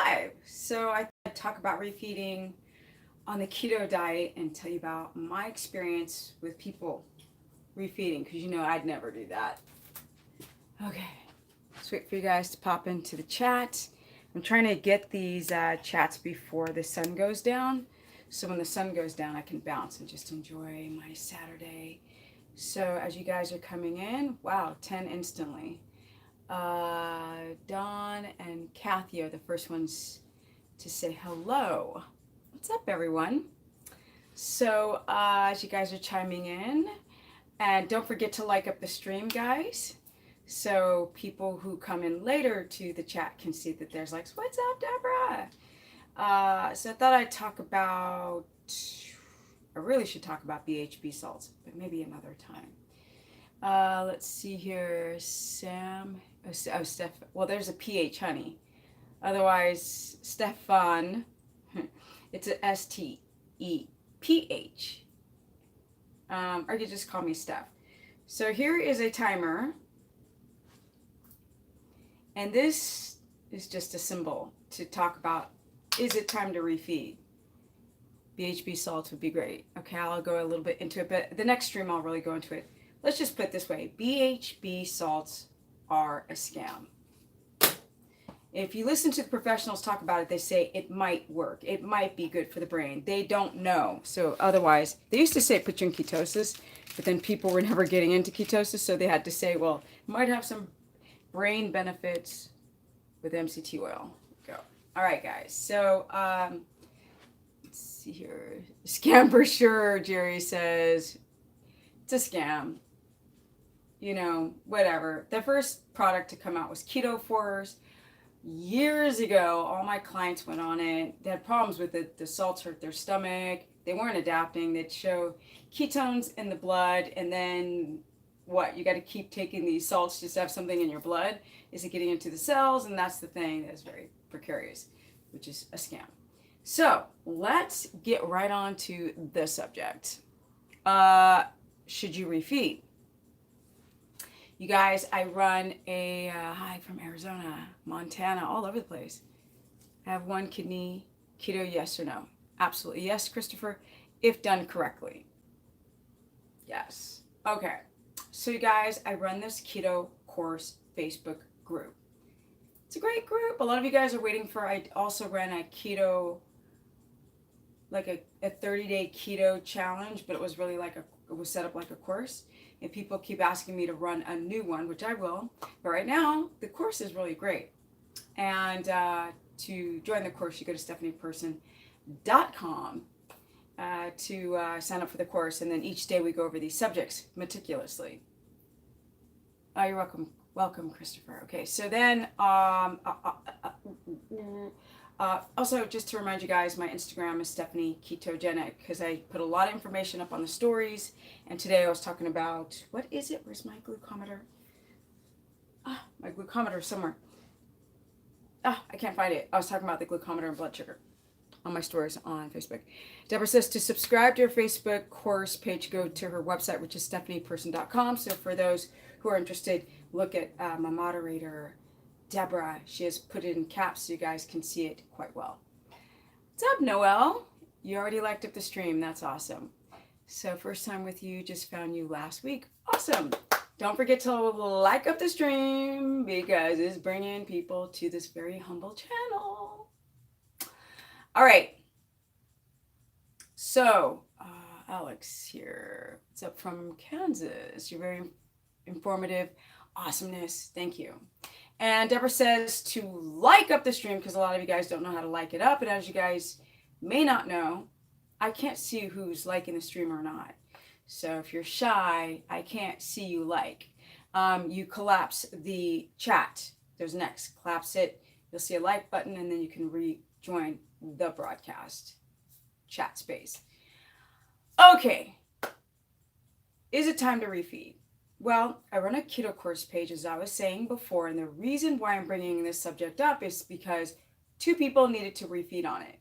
live. So I talk about refeeding on the keto diet and tell you about my experience with people refeeding, because I'd never do that. Okay, let's wait for you guys to pop into the chat. I'm trying to get these chats before the sun goes down. So when the sun goes down, I can bounce and just enjoy my Saturday. So as you guys are coming in, wow, 10 instantly. Dawn and Kathy are the first ones to say hello. What's up, everyone? So as you guys are chiming in, and don't forget to like up the stream, guys, so people who come in later to the chat can see that there's likes. What's up, Deborah? So I thought I'd talk about, I really should talk about BHB salts, but maybe another time. Let's see here, Sam. Oh, Steph. Well, there's a PH, honey. Otherwise, Stefan. It's a STEPH. Or you just call me Steph. So here is a timer. And this is just a symbol to talk about, is it time to refeed? BHB salts would be great. Okay, I'll go a little bit into it, but the next stream I'll really go into it. Let's just put it this way. BHB salts are a scam. If you listen to the professionals talk about it, they say it might work. It might be good for the brain. They don't know. So otherwise, they used to say put you in ketosis, but then people were never getting into ketosis, so they had to say, well, it might have some brain benefits with MCT oil. Go. All right, guys. So let's see here. Scam for sure, Jerry says. It's a scam. Whatever. The first product to come out was Keto Force. Years ago, all my clients went on it. They had problems with it. The salts hurt their stomach. They weren't adapting. They'd show ketones in the blood, and then what? You got to keep taking these salts just to have something in your blood. Is it getting into the cells? And that's the thing that is very precarious, which is a scam. So let's get right on to the subject. Should you refeed? You guys, I run a, hi from Arizona, Montana, all over the place. I have one kidney, keto, yes or no? Absolutely yes, Christopher, if done correctly. Yes. Okay. So you guys, I run this keto course Facebook group. It's a great group. A lot of you guys are waiting for, I also ran a keto, like a 30-day keto challenge, but it was really like it was set up like a course. And people keep asking me to run a new one, which I will. But right now, the course is really great. And to join the course, you go to stephanieperson.com to sign up for the course. And then each day we go over these subjects meticulously. Oh, you're welcome. Welcome, Christopher. Okay, so then also, just to remind you guys, my Instagram is Stephanie Ketogenic, because I put a lot of information up on the stories. And today I was talking about, what is it? Where's my glucometer? My glucometer is somewhere. I can't find it. I was talking about the glucometer and blood sugar on my stories on Facebook. Deborah says to subscribe to her Facebook course page, go to her website, which is stephanieperson.com. So for those who are interested, look at my moderator, Deborah. She has put it in caps so you guys can see it quite well. What's up, Noelle? You already liked up the stream. That's awesome. So first time with you, just found you last week. Awesome. Don't forget to like up the stream, because it's bringing people to this very humble channel. All right. So Alex here. What's up from Kansas? You're very informative. Awesomeness. Thank you. And Deborah says to like up the stream, because a lot of you guys don't know how to like it up. And as you guys may not know, I can't see who's liking the stream or not. So if you're shy, I can't see you like. You collapse the chat. There's next. Collapse it. You'll see a like button, and then you can rejoin the broadcast chat space. Okay. Is it time to refeed? Well, I run a keto course page, as I was saying before, and the reason why I'm bringing this subject up is because 2 people needed to refeed on it.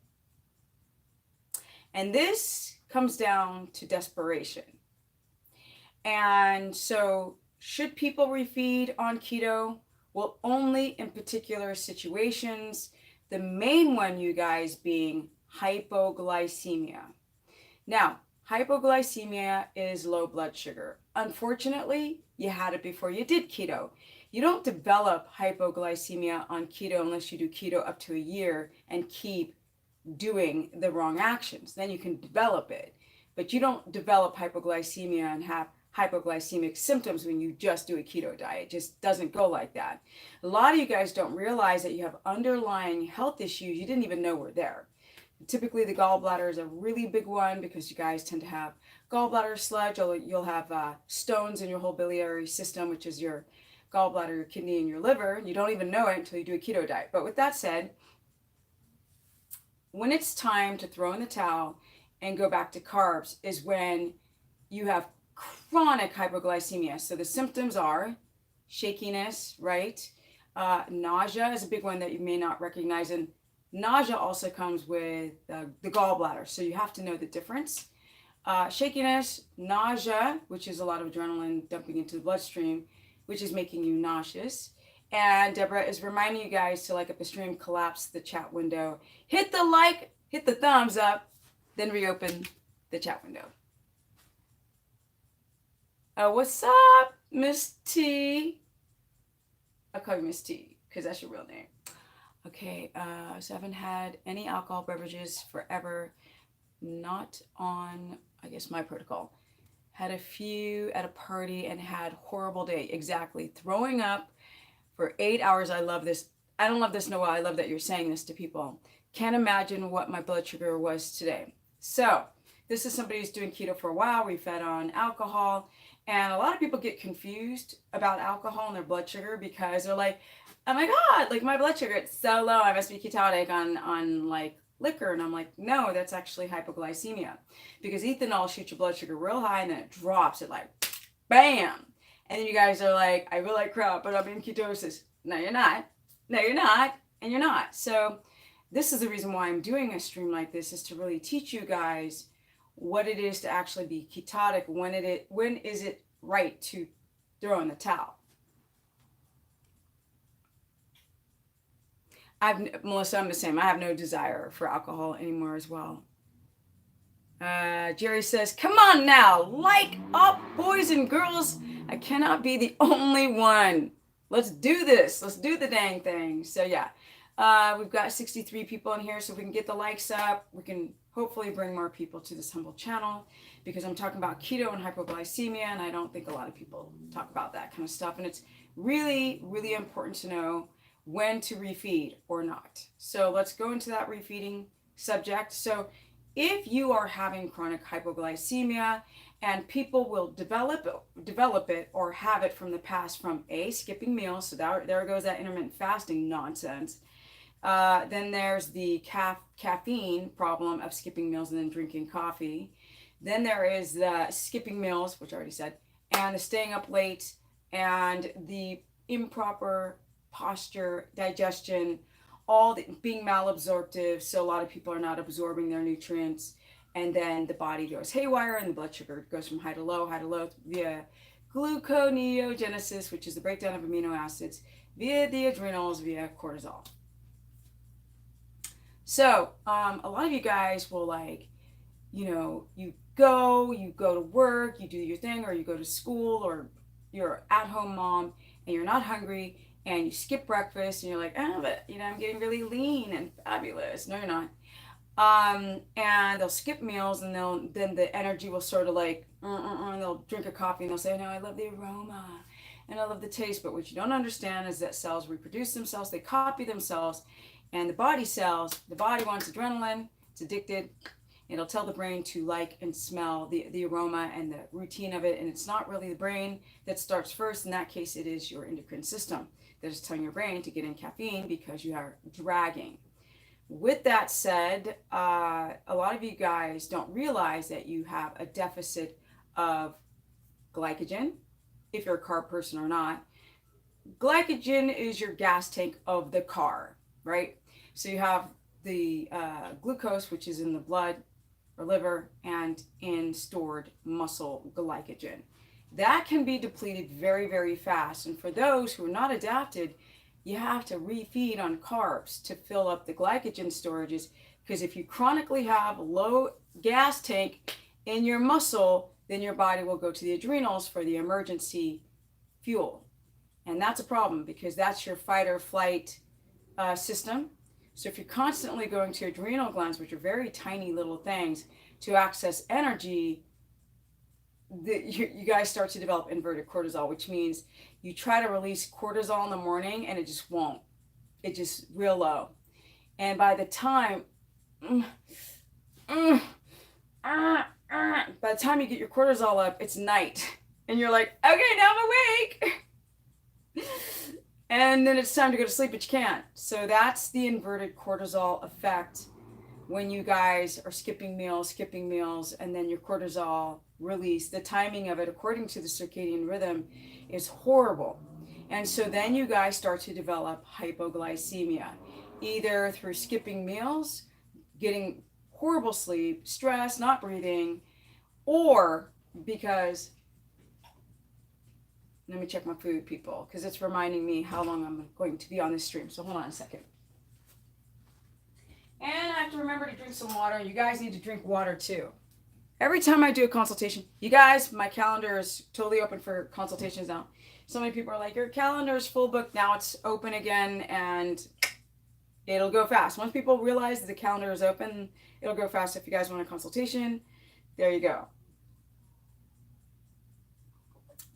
And this comes down to desperation. And so, should people refeed on keto? Well, only in particular situations. The main one, you guys, being hypoglycemia. Now, hypoglycemia is low blood sugar. Unfortunately, you had it before you did keto. You don't develop hypoglycemia on keto unless you do keto up to a year and keep doing the wrong actions. Then you can develop it. But you don't develop hypoglycemia and have hypoglycemic symptoms when you just do a keto diet. It just doesn't go like that. A lot of you guys don't realize that you have underlying health issues you didn't even know were there. Typically, the gallbladder is a really big one because you guys tend to have gallbladder sludge. You'll have stones in your whole biliary system, which is your gallbladder, your kidney, and your liver. You don't even know it until you do a keto diet. But with that said, when it's time to throw in the towel and go back to carbs is when you have chronic hypoglycemia. So the symptoms are shakiness, right? Nausea is a big one that you may not recognize. And nausea also comes with the gallbladder. So you have to know the difference. Shakiness, nausea, which is a lot of adrenaline dumping into the bloodstream, which is making you nauseous. And Deborah is reminding you guys to like up the stream, collapse the chat window, hit the like, hit the thumbs up, then reopen the chat window. What's up, Miss T? I'll call you Miss T because that's your real name. Okay, so I haven't had any alcohol beverages forever, not on, I guess, my protocol. Had a few at a party and had horrible day. Exactly, throwing up for 8 hours. I love this. I don't love this, Noah. I love that you're saying this to people. Can't imagine what my blood sugar was today. So this is somebody who's doing keto for a while. We fed on alcohol. And a lot of people get confused about alcohol and their blood sugar because they're like, oh my God, like my blood sugar, it's so low. I must be ketotic on like liquor. And I'm like, no, that's actually hypoglycemia because ethanol shoots your blood sugar real high and then it drops it like bam. And then you guys are like, I feel like crap, but I'm in ketosis. No, you're not. No, you're not. And you're not. So this is the reason why I'm doing a stream like this, is to really teach you guys what it is to actually be ketotic. When is it right to throw in the towel? Melissa, I'm the same. I have no desire for alcohol anymore as well. Jerry says, come on now, like up, boys and girls. I cannot be the only one. Let's do this. Let's do the dang thing. So yeah, we've got 63 people in here. So if we can get the likes up, we can hopefully bring more people to this humble channel, because I'm talking about keto and hypoglycemia, and I don't think a lot of people talk about that kind of stuff. And it's really, really important to know when to refeed or not. So let's go into that refeeding subject. So if you are having chronic hypoglycemia, and people will develop it or have it from the past from skipping meals, so there goes that intermittent fasting nonsense. Then there's the caffeine problem of skipping meals and then drinking coffee. Then there is the skipping meals, which I already said, and the staying up late and the improper posture, digestion, being malabsorptive. So a lot of people are not absorbing their nutrients. And then the body goes haywire and the blood sugar goes from high to low via gluconeogenesis, which is the breakdown of amino acids, via the adrenals, via cortisol. So a lot of you guys will you go to work, you do your thing, or you go to school, or you're at home mom and you're not hungry and you skip breakfast and you're like, oh, but I'm getting really lean and fabulous. No, you're not. And they'll skip meals and then the energy will sort of and they'll drink a coffee and they'll say, no, I love the aroma and I love the taste. But what you don't understand is that cells reproduce themselves, they copy themselves, and the body wants adrenaline, it's addicted. It'll tell the brain to like and smell the aroma and the routine of it. And it's not really the brain that starts first. In that case, it is your endocrine system that is telling your brain to get in caffeine because you are dragging. With that said, a lot of you guys don't realize that you have a deficit of glycogen, if you're a carb person or not. Glycogen is your gas tank of the car, right? So you have the glucose, which is in the blood or liver, and in stored muscle glycogen. That can be depleted very, very fast. And for those who are not adapted, you have to refeed on carbs to fill up the glycogen storages, because if you chronically have a low gas tank in your muscle, then your body will go to the adrenals for the emergency fuel. And that's a problem, because that's your fight or flight system. So if you're constantly going to adrenal glands, which are very tiny little things, to access energy, you guys start to develop inverted cortisol, which means you try to release cortisol in the morning and it just won't. It's just real low. And by the time by the time you get your cortisol up, it's night. And you're like, okay, now I'm awake. And then it's time to go to sleep, but you can't. So that's the inverted cortisol effect when you guys are skipping meals, and then your cortisol release, the timing of it according to the circadian rhythm is horrible. And so then you guys start to develop hypoglycemia, either through skipping meals, getting horrible sleep, stress, not breathing, or because, let me check my food, people, because it's reminding me how long I'm going to be on this stream. So hold on a second. And I have to remember to drink some water. You guys need to drink water too. Every time I do a consultation, you guys, my calendar is totally open for consultations now. So many people are like, your calendar is full booked. Now it's open again, and it'll go fast. Once people realize that the calendar is open, it'll go fast. If you guys want a consultation, there you go.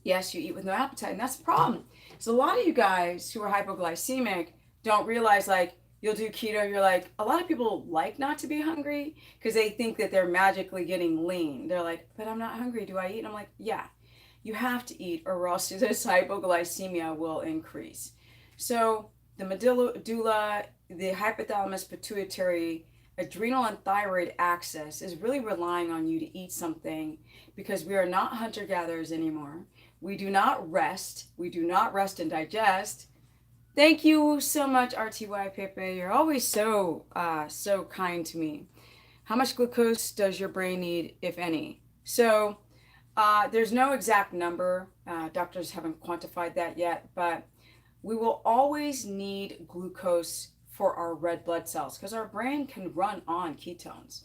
Yes, you eat with no appetite, and that's the problem. So a lot of you guys who are hypoglycemic don't realize, like, you'll do keto, you're like, a lot of people like not to be hungry because they think that they're magically getting lean. They're like, but I'm not hungry, do I eat? And I'm like, yeah, you have to eat, or else this hypoglycemia will increase. So the medulla, the hypothalamus, pituitary, adrenal, and thyroid axis is really relying on you to eat something, because we are not hunter-gatherers anymore. We do not rest. We do not rest and digest. Thank you so much, RTY Pepe. You're always so kind to me. How much glucose does your brain need, if any? So there's no exact number. Doctors haven't quantified that yet, but we will always need glucose for our red blood cells, because our brain can run on ketones.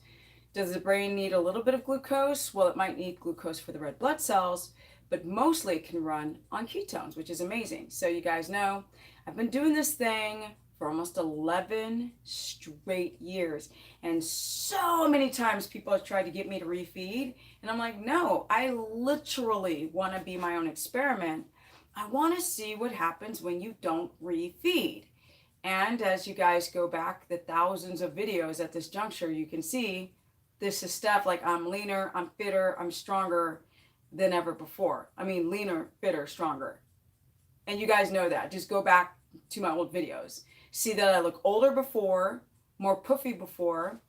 Does the brain need a little bit of glucose? Well, it might need glucose for the red blood cells, but mostly it can run on ketones, which is amazing. So you guys know, I've been doing this thing for almost 11 straight years. And so many times people have tried to get me to refeed. And I'm like, no, I literally want to be my own experiment. I want to see what happens when you don't refeed. And as you guys go back the thousands of videos at this juncture, you can see this is stuff like I'm leaner, I'm fitter, I'm stronger than ever before. I mean, leaner, fitter, stronger. And you guys know that. Just go back to my old videos. See that I look older before, more puffy before.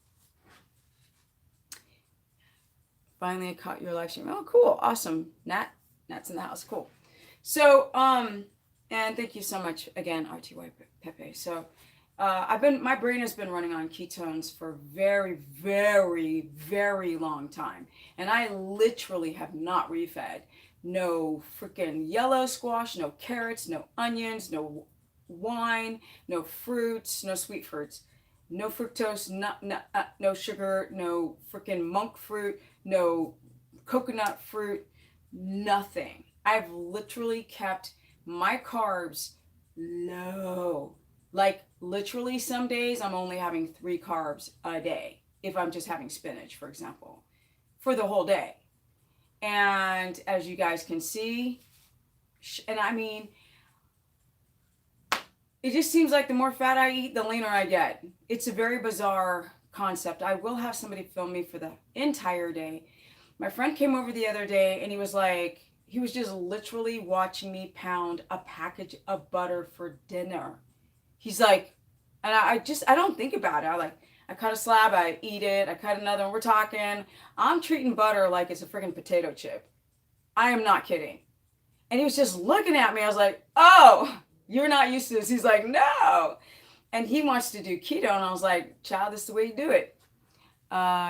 Finally, I caught your live stream. Oh, cool. Awesome. Nat's in the house. Cool. So, and thank you so much again, RTY Pepe. So, my brain has been running on ketones for a very, very, very long time. And I literally have not refed. No freaking yellow squash, no carrots, no onions, no wine, no fruits, no sweet fruits, no fructose, no sugar, no freaking monk fruit, no coconut fruit, nothing. I've literally kept my carbs low. Like literally some days I'm only having 3 carbs a day if I'm just having spinach, for example, for the whole day. And as you guys can see, and I mean, it just seems like the more fat I eat, the leaner I get. It's a very bizarre concept. I will have somebody film me for the entire day. My friend came over the other day and he was just literally watching me pound a package of butter for dinner. He's like, and I don't think about it. I cut a slab, I eat it, I cut another one, we're talking. I'm treating butter like it's a freaking potato chip. I am not kidding. And he was just looking at me. I was like, oh, you're not used to this. He's like, no. And he wants to do keto. And I was like, child, this is the way you do it.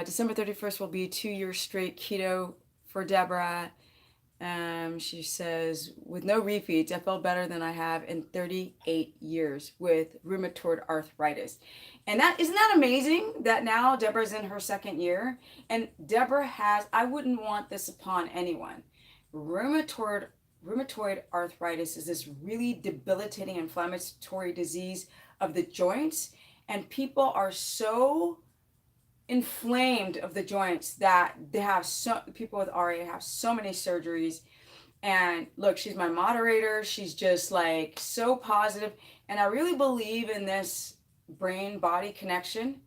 December 31st will be 2 years straight keto for Deborah. She says, with no refeeds, I felt better than I have in 38 years with rheumatoid arthritis. And that isn't that amazing that now Deborah's in her second year, and Deborah has, I wouldn't want this upon anyone. Rheumatoid arthritis is this really debilitating inflammatory disease of the joints, and people are so inflamed of the joints that they have so people with RA have so many surgeries. And look, she's my moderator. She's just like so positive, and I really believe in this brain body connection.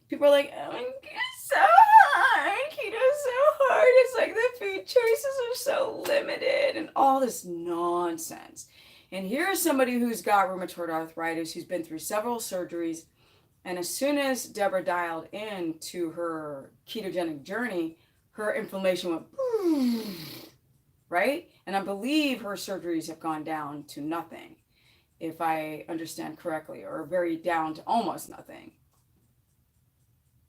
People are like, oh, it's so hard, keto's so hard, it's like the food choices are so limited and all this nonsense. And here's somebody who's got rheumatoid arthritis, who's been through several surgeries. And as soon as Deborah dialed into her ketogenic journey, her inflammation went boom, right? And I believe her surgeries have gone down to nothing, if I understand correctly, or very down to almost nothing.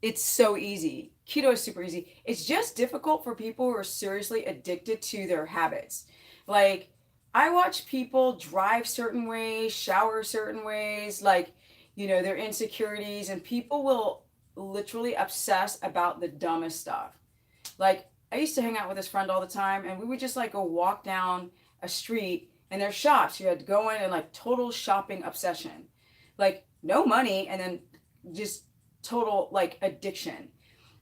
It's so easy. Keto is super easy. It's just difficult for people who are seriously addicted to their habits. Like, I watch people drive certain ways, shower certain ways, like, their insecurities, and people will literally obsess about the dumbest stuff. Like, I used to hang out with this friend all the time, and we would just like go walk down a street, and there's shops. You had to go in and like total shopping obsession, like no money, and then just total like addiction.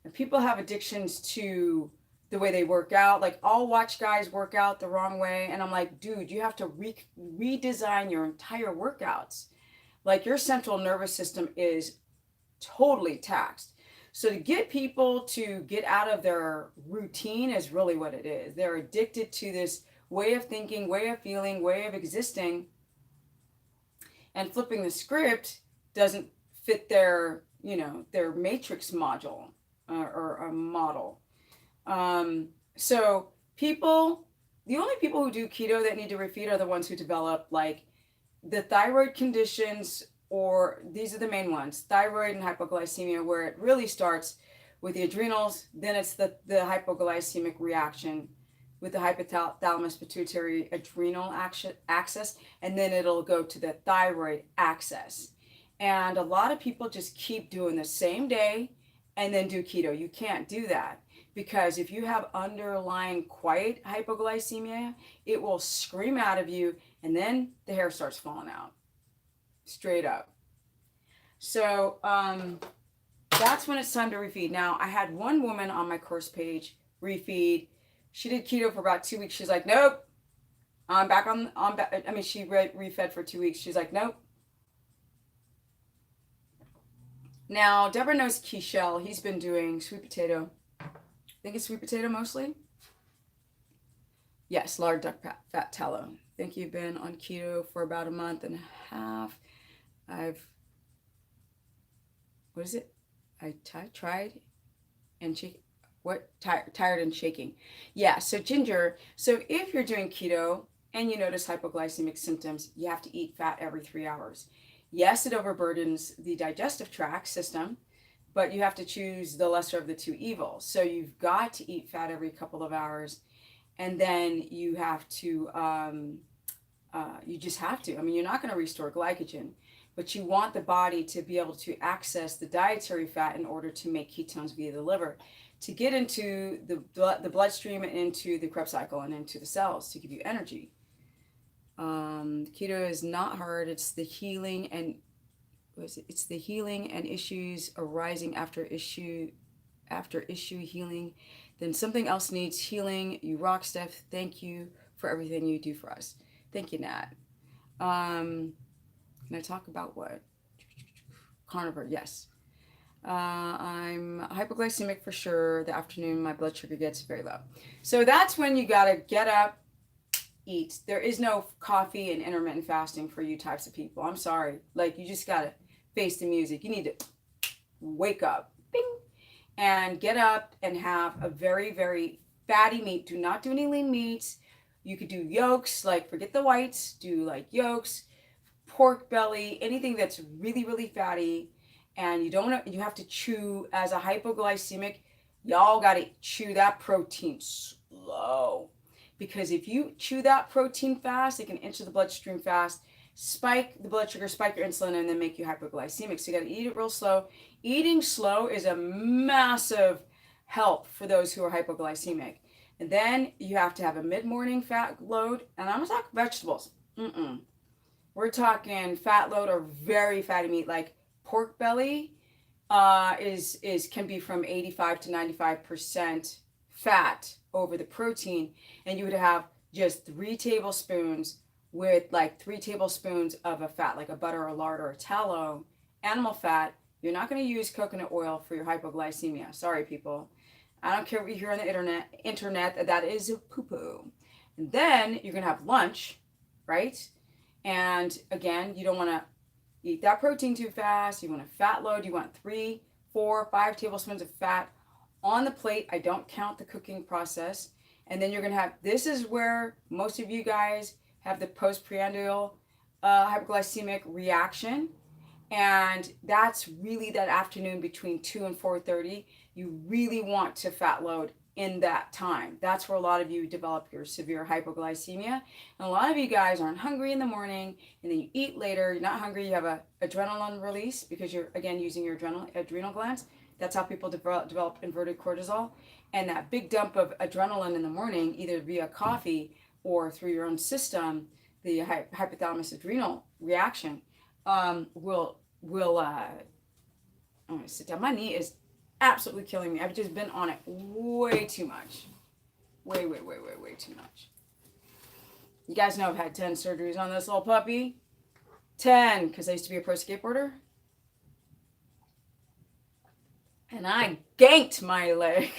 And people have addictions to the way they work out. Like, I'll watch guys work out the wrong way, and I'm like, dude, you have to redesign your entire workouts. Like, your central nervous system is totally taxed. So to get people to get out of their routine is really what it is. They're addicted to this way of thinking, way of feeling, way of existing. And flipping the script doesn't fit their matrix module or model. So the only people who do keto that need to refeed are the ones who develop like the thyroid conditions, or these are the main ones, thyroid and hypoglycemia, where it really starts with the adrenals, then it's the hypoglycemic reaction with the hypothalamus pituitary adrenal axis, and then it'll go to the thyroid axis. And a lot of people just keep doing the same day and then do keto. You can't do that, because if you have underlying quiet hypoglycemia, it will scream out of you, and then the hair starts falling out. Straight up. So that's when it's time to refeed. Now, I had one woman on my course page refeed. She did keto for about 2 weeks. She's like, nope, I'm back on back. I mean, she refed for 2 weeks. She's like, nope. Now, Deborah knows Keishel. He's been doing sweet potato. I think it's sweet potato mostly. Yes, lard, duck fat, tallow. I think you've been on keto for about a month and a half. What is it? I tried and tired and shaking. Yeah, so ginger. So if you're doing keto and you notice hypoglycemic symptoms, you have to eat fat every 3 hours. Yes, it overburdens the digestive tract system, but you have to choose the lesser of the two evils. So you've got to eat fat every couple of hours, and then you have to, you just have to. I mean, you're not going to restore glycogen, but you want the body to be able to access the dietary fat in order to make ketones via the liver, to get into the bloodstream and into the Krebs cycle and into the cells to give you energy. Keto is not hard. It's the healing and issues arising after issue healing. Then something else needs healing. You rock, Steph. Thank you for everything you do for us. Thank you, Nat. Can I talk about what? Carnivore, yes. I'm hypoglycemic for sure. The afternoon, my blood sugar gets very low. So that's when you gotta get up, eat. There is no coffee and intermittent fasting for you types of people. I'm sorry. Like, you just gotta face the music. You need to wake up, bing, and get up and have a very, very fatty meat. Do not do any lean meats. You could do yolks, like forget the whites, do like yolks, pork belly, anything that's really, really fatty. And you have to chew as a hypoglycemic. Y'all got to chew that protein slow, because if you chew that protein fast, it can enter the bloodstream fast, spike the blood sugar, spike your insulin, and then make you hypoglycemic. So you got to eat it real slow. Eating slow is a massive help for those who are hypoglycemic. And then you have to have a mid-morning fat load, and I'm gonna talk vegetables. We're talking fat load or very fatty meat, like pork belly is can be from 85 to 95% fat over the protein, and you would have just 3 tablespoons with like 3 tablespoons of a fat, like a butter or lard or a tallow, animal fat. You're not going to use coconut oil for your hypoglycemia. Sorry, people. I don't care what you hear on the internet, that is poo-poo. And then you're going to have lunch, right? And again, you don't want to eat that protein too fast. You want a fat load. You want 3, 4, 5 tablespoons of fat on the plate. I don't count the cooking process. And then you're going to have, this is where most of you guys have the postprandial hypoglycemic reaction. And that's really that afternoon between 2 and 4:30. You really want to fat load in that time. That's where a lot of you develop your severe hypoglycemia. And a lot of you guys aren't hungry in the morning, and then you eat later. You're not hungry. You have a adrenaline release because you're, again, using your adrenal glands. That's how people develop inverted cortisol. And that big dump of adrenaline in the morning, either via coffee or through your own system, the hypothalamus adrenal reaction, will I'm going to sit down. My knee is absolutely killing me. I've just been on it way too much. Way too much. You guys know I've had 10 surgeries on this little puppy. 10, because I used to be a pro skateboarder. And I ganked my leg.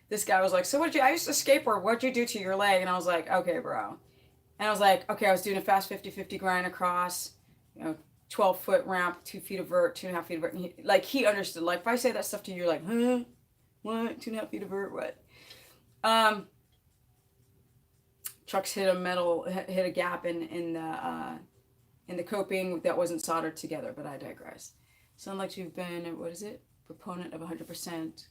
This guy was like, so I used to skateboard, what'd you do to your leg? And I was like, okay, bro. And I was like, okay, I was doing a fast 50-50 grind across, 12-foot ramp, 2 feet of vert, 2.5 feet of vert. And he understood. Like, if I say that stuff to you, you're like, huh? What? 2.5 feet of vert? What? Trucks hit a gap in the coping that wasn't soldered together, but I digress. Sound like you've been, what is it? Proponent of 100%,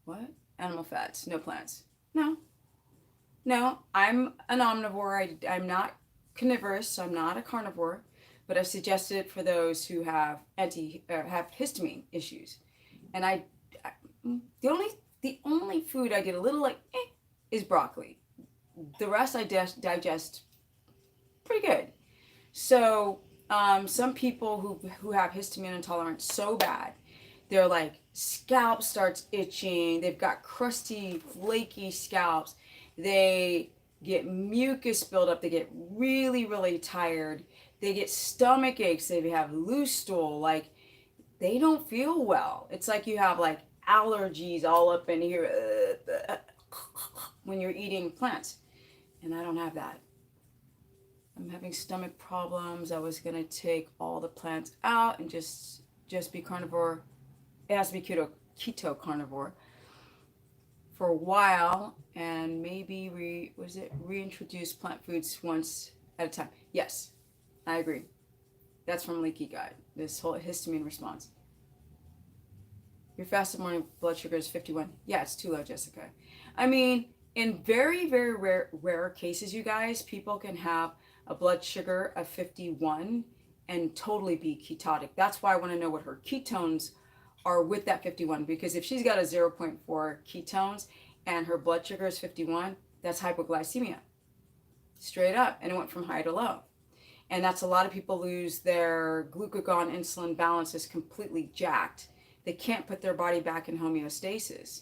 what? Animal fats, no plants. No, I'm an omnivore. I'm not carnivorous, so I'm not a carnivore. But I've suggested it for those who have have histamine issues, and the only food I get a little is broccoli. The rest I digest pretty good. So some people who have histamine intolerance so bad, their scalp starts itching. They've got crusty, flaky scalps. They get mucus buildup. They get really, really tired. They get stomach aches. They have loose stool. They don't feel well. It's like you have allergies all up in here when you're eating plants. And I don't have that. I'm having stomach problems. I was going to take all the plants out and just be carnivore. It has to be keto carnivore for a while, and maybe reintroduce plant foods once at a time. Yes, I agree. That's from Leaky Gut, this whole histamine response. Your fasted morning blood sugar is 51. Yeah, it's too low, Jessica. I mean, in very, very rare cases, you guys, people can have a blood sugar of 51 and totally be ketotic. That's why I want to know what her ketones are with that 51, because if she's got a 0.4 ketones and her blood sugar is 51, that's hypoglycemia. Straight up. And it went from high to low. And that's a lot of people lose their glucagon insulin balance is completely jacked. They can't put their body back in homeostasis.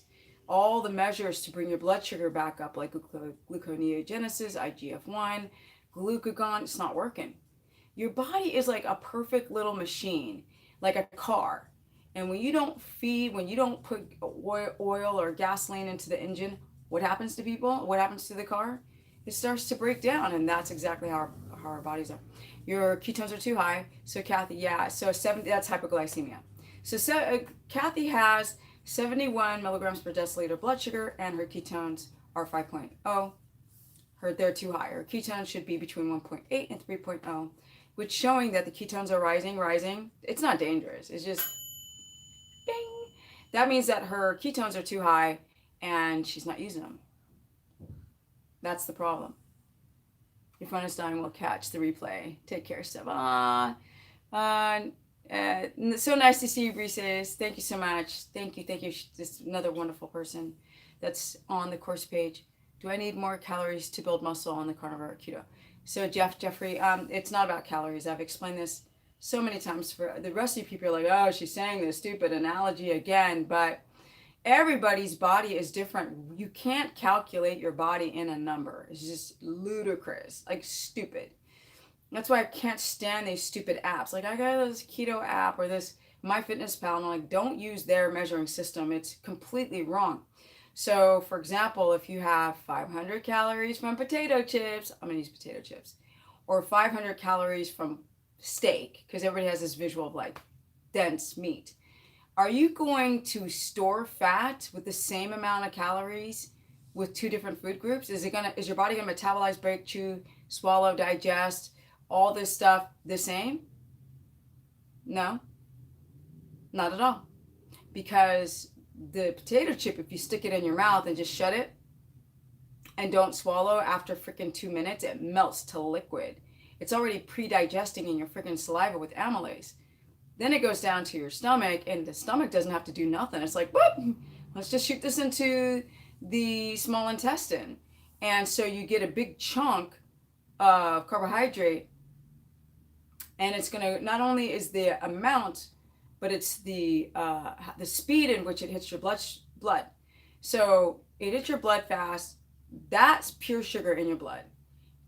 All the measures to bring your blood sugar back up, like gluconeogenesis, IGF-1, glucagon, it's not working. Your body is like a perfect little machine, like a car. And when you don't feed, when you don't put oil or gasoline into the engine, what happens to people? What happens to the car? It starts to break down, and that's exactly how our bodies are. Your ketones are too high. So Kathy, so 70, that's hypoglycemia. So Kathy has 71 milligrams per deciliter blood sugar, and her ketones are 5.0. They're too high. Her ketones should be between 1.8 and 3.0, which showing that the ketones are rising. It's not dangerous. It's just bing. That means that her ketones are too high and she's not using them. That's the problem. Your phone is dying. We'll catch the replay. Take care, Stefan. So nice to see you, Reese's. Thank you so much. Thank you. Just another wonderful person that's on the course page. Do I need more calories to build muscle on the carnivore keto? So Jeffrey, it's not about calories. I've explained this so many times. For the rest of you people are like, oh, she's saying this stupid analogy again, but everybody's body is different. You can't calculate your body in a number. It's just ludicrous, like stupid. That's why I can't stand these stupid apps. Like I got this keto app or this MyFitnessPal, and I'm like, don't use their measuring system. It's completely wrong. So, for example, if you have 500 calories from potato chips, I'm gonna use potato chips, or 500 calories from steak, because everybody has this visual of like dense meat. Are you going to store fat with the same amount of calories with two different food groups? Is your body gonna metabolize, break, chew, swallow, digest all this stuff the same? No, not at all. Because the potato chip, if you stick it in your mouth and just shut it and don't swallow after freaking 2 minutes, it melts to liquid. It's already pre-digesting in your freaking saliva with amylase. Then it goes down to your stomach, and the stomach doesn't have to do nothing. It's like, whoop, let's just shoot this into the small intestine. And so you get a big chunk of carbohydrate, and it's going to, not only is the amount, but it's the speed in which it hits your blood. So it hits your blood fast. That's pure sugar in your blood.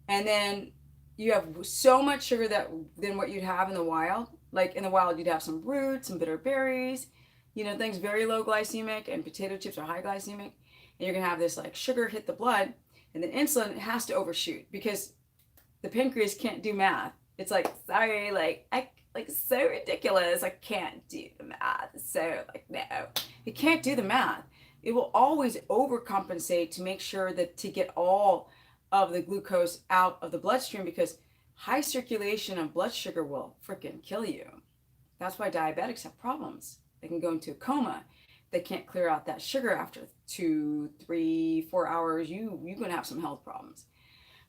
And then you have so much sugar than what you'd have in the wild. Like in the wild, you'd have some roots, some bitter berries, things very low glycemic, and potato chips are high glycemic. And you're going to have this like sugar hit the blood, and then insulin has to overshoot because the pancreas can't do math. It's like, sorry, so ridiculous. I can't do the math. So no, it can't do the math. It will always overcompensate to make sure that to get all of the glucose out of the bloodstream, because high circulation of blood sugar will freaking kill you. That's why diabetics have problems. They can go into a coma. They can't clear out that sugar after 2, 3, 4 hours. You're going to have some health problems.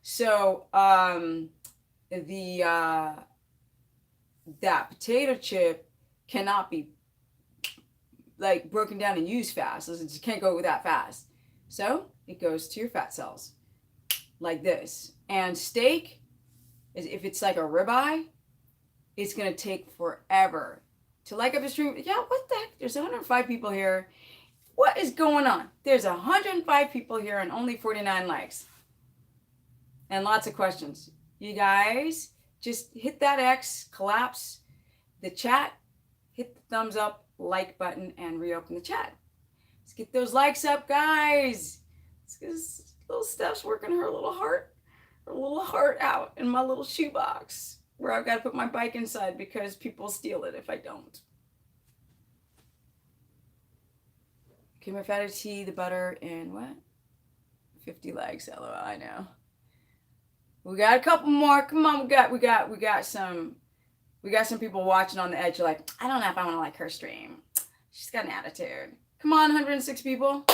So that potato chip cannot be like broken down and used fast. It just can't go that fast. So it goes to your fat cells like this. And steak, if it's like a ribeye, it's going to take forever to like up a stream. Yeah, what the heck? There's 105 people here. What is going on? There's 105 people here and only 49 likes. And lots of questions. You guys, just hit that X, collapse the chat, hit the thumbs up, like button, and reopen the chat. Let's get those likes up, guys. Let's get little Steph's working her little heart out in my little shoebox where I've got to put my bike inside because people steal it if I don't. Okay, my fatty tea, the butter, and what? 50 likes, LOL, I know. We got a couple more. Come on, we got some people watching on the edge. You're like, I don't know if I want to like her stream. She's got an attitude. Come on, 106 people.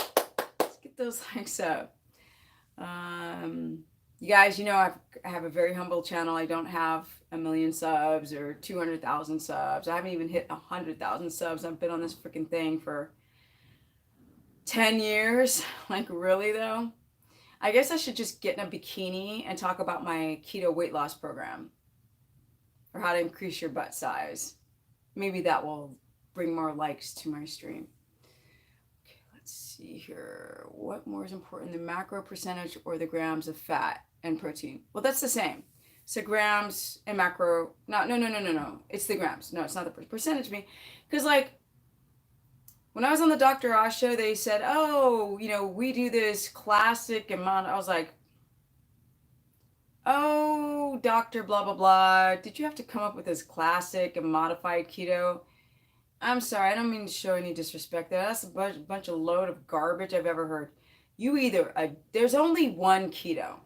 Let's get those likes up. You guys, I have a very humble channel. I don't have 1 million subs or 200,000 subs. I haven't even hit 100,000 subs. I've been on this freaking thing for 10 years. Like, really though? I guess I should just get in a bikini and talk about my keto weight loss program or how to increase your butt size. Maybe that will bring more likes to my stream. Okay, let's see here. What more is important, the macro percentage or the grams of fat and protein? Well, that's the same. So grams and macro, no. It's the grams. No, it's not the percentage. Because like, when I was on the Dr. Oz show, they said, oh, we do this classic amount. I was like, oh, Dr. blah, blah, blah. Did you have to come up with this classic and modified keto? I'm sorry. I don't mean to show any disrespect there. That's a bunch of load of garbage I've ever heard. There's only one keto.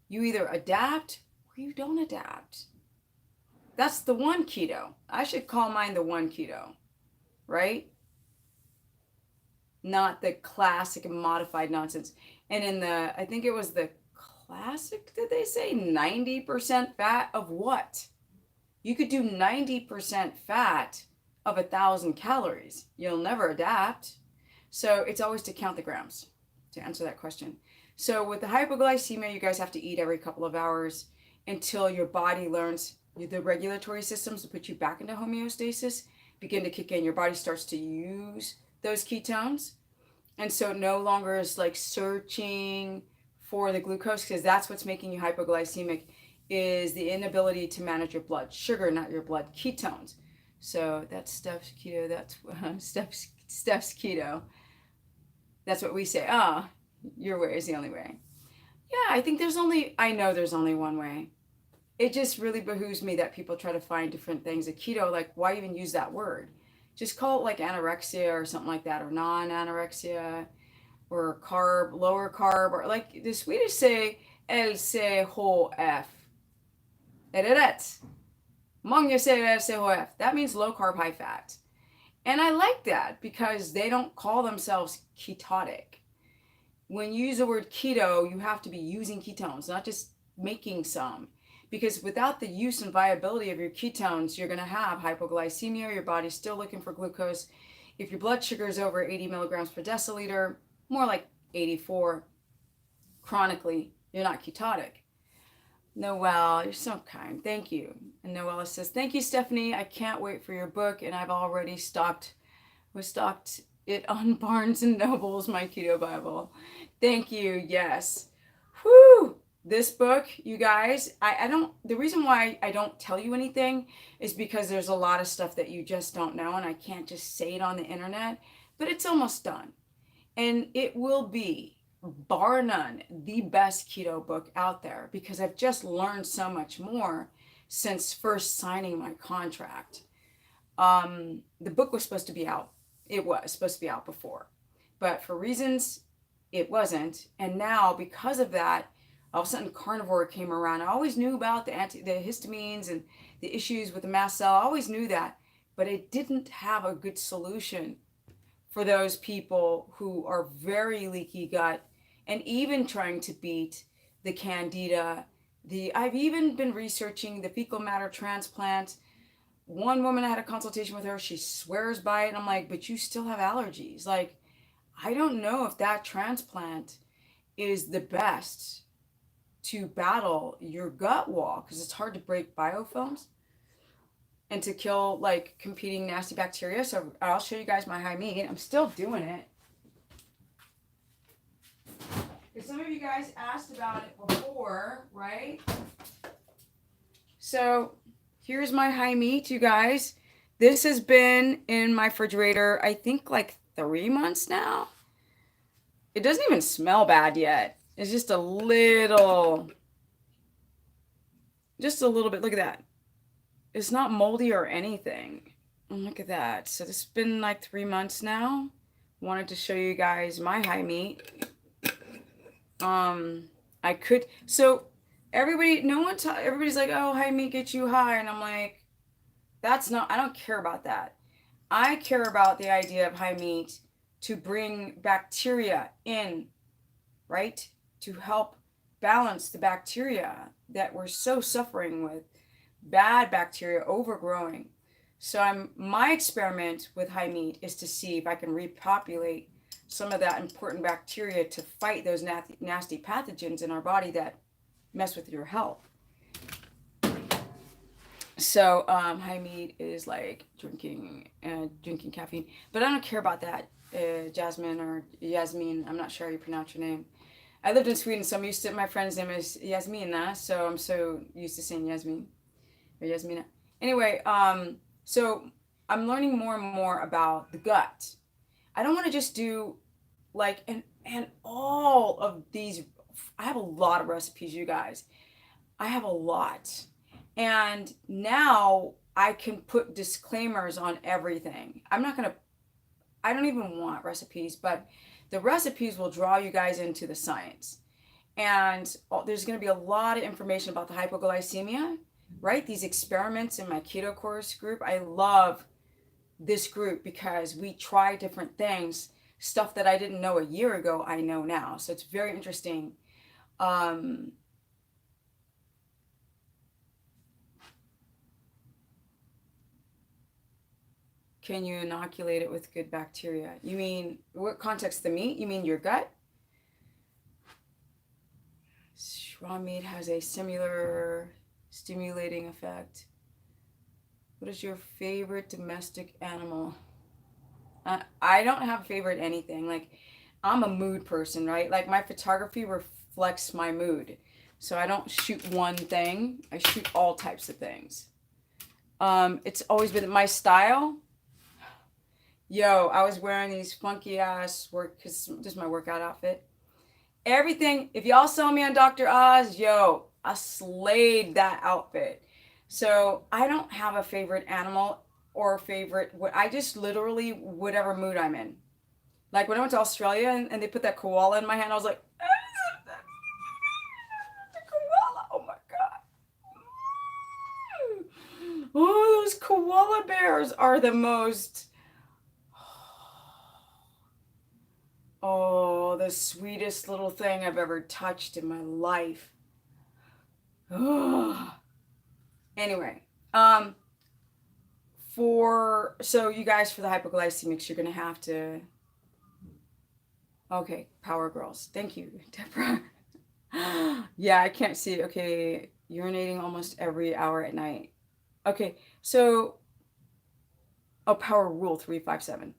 You either adapt or you don't adapt. That's the one keto. I should call mine the one keto, right? Not the classic and modified nonsense. And I think it was the classic, did they say 90% fat of what? You could do 90% fat of 1,000 calories. You'll never adapt. So it's always to count the grams to answer that question. So with the hypoglycemia, you guys have to eat every couple of hours until your body learns the regulatory systems to put you back into homeostasis begin to kick in. Your body starts to use those ketones. And so it no longer is like searching for the glucose, because that's what's making you hypoglycemic, is the inability to manage your blood sugar, not your blood ketones. So that's Steph's keto. That's Steph's keto. That's what we say. Your way is the only way. Yeah, I know there's only one way. It just really behooves me that people try to find different things. A keto, like, why even use that word? Just call it like anorexia or something like that, or non-anorexia, or carb, lower carb, or like the Swedish say LCHF. Är det rätt? Många säger LCHF. That means low carb, high fat. And I like that because they don't call themselves ketotic. When you use the word keto, you have to be using ketones, not just making some. Because without the use and viability of your ketones, you're going to have hypoglycemia. Your body's still looking for glucose. If your blood sugar is over 80 milligrams per deciliter, more like 84, chronically, you're not ketotic. Noelle, you're so kind. Thank you. And Noella says, thank you, Stephanie. I can't wait for your book. And I've already stocked it on Barnes and Noble's, my Keto Bible. Thank you. Yes. Whew. This book, you guys, the reason why I don't tell you anything is because there's a lot of stuff that you just don't know, and I can't just say it on the internet, but it's almost done. And it will be, bar none, the best keto book out there, because I've just learned so much more since first signing my contract. The book was supposed to be out. It was supposed to be out before, but for reasons it wasn't. And now, because of that, all of a sudden carnivore came around. I always knew about the histamines and the issues with the mast cell. I always knew that, but it didn't have a good solution for those people who are very leaky gut, and even trying to beat the candida. I've even been researching the fecal matter transplant. One woman, I had a consultation with her, she swears by it, and I'm like, but you still have allergies. Like, I don't know if that transplant is the best to battle your gut wall, because it's hard to break biofilms and to kill like competing nasty bacteria. So I'll show you guys my high meat. I'm still doing it. Because some of you guys asked about it before, right? So here's my high meat, you guys. This has been in my refrigerator, I think like 3 months now. It doesn't even smell bad yet. It's just a little bit. Look at that. It's not moldy or anything. And look at that. So this has been like 3 months now. Wanted to show you guys my high meat. Everybody's like, oh, high meat gets you high. And I'm like, I don't care about that. I care about the idea of high meat to bring bacteria in, right? To help balance the bacteria that we're so suffering with, bad bacteria overgrowing. So my experiment with high meat is to see if I can repopulate some of that important bacteria to fight those nasty pathogens in our body that mess with your health. So high meat is like drinking caffeine, but I don't care about that. Jasmine or Yasmin, I'm not sure how you pronounce your name. I lived in Sweden, so I'm used to, my friend's name is Yasmina, so I'm so used to saying Yasmin or Yasmina. Anyway, so I'm learning more and more about the gut. I don't want to just do like, and all of these, I have a lot of recipes, you guys. I have a lot. And now I can put disclaimers on everything. I don't even want recipes, but the recipes will draw you guys into the science. And there's going to be a lot of information about the hypoglycemia, right? These experiments in my keto course group. I love this group because we try different things. Stuff that I didn't know a year ago, I know now. So it's very interesting. can you inoculate it with good bacteria? You mean, what context, the meat? You mean your gut? Raw meat has a similar stimulating effect. What is your favorite domestic animal? I don't have favorite anything. Like, I'm a mood person, right? Like, my photography reflects my mood. So I don't shoot one thing. I shoot all types of things. It's always been my style. Yo, I was wearing these funky ass because this is my workout outfit. Everything, if y'all saw me on Dr. Oz, yo, I slayed that outfit. So I don't have a favorite animal or favorite, I just literally, whatever mood I'm in. Like when I went to Australia and they put that koala in my hand, I was like, the koala, oh my God. Oh, those koala bears are the most, oh, the sweetest little thing I've ever touched in my life. Anyway, so you guys, for the hypoglycemics, you're gonna have to. Okay, Power Girls. Thank you, Deborah. Yeah, I can't see. Okay, urinating almost every hour at night. Okay, so Power Rule 357.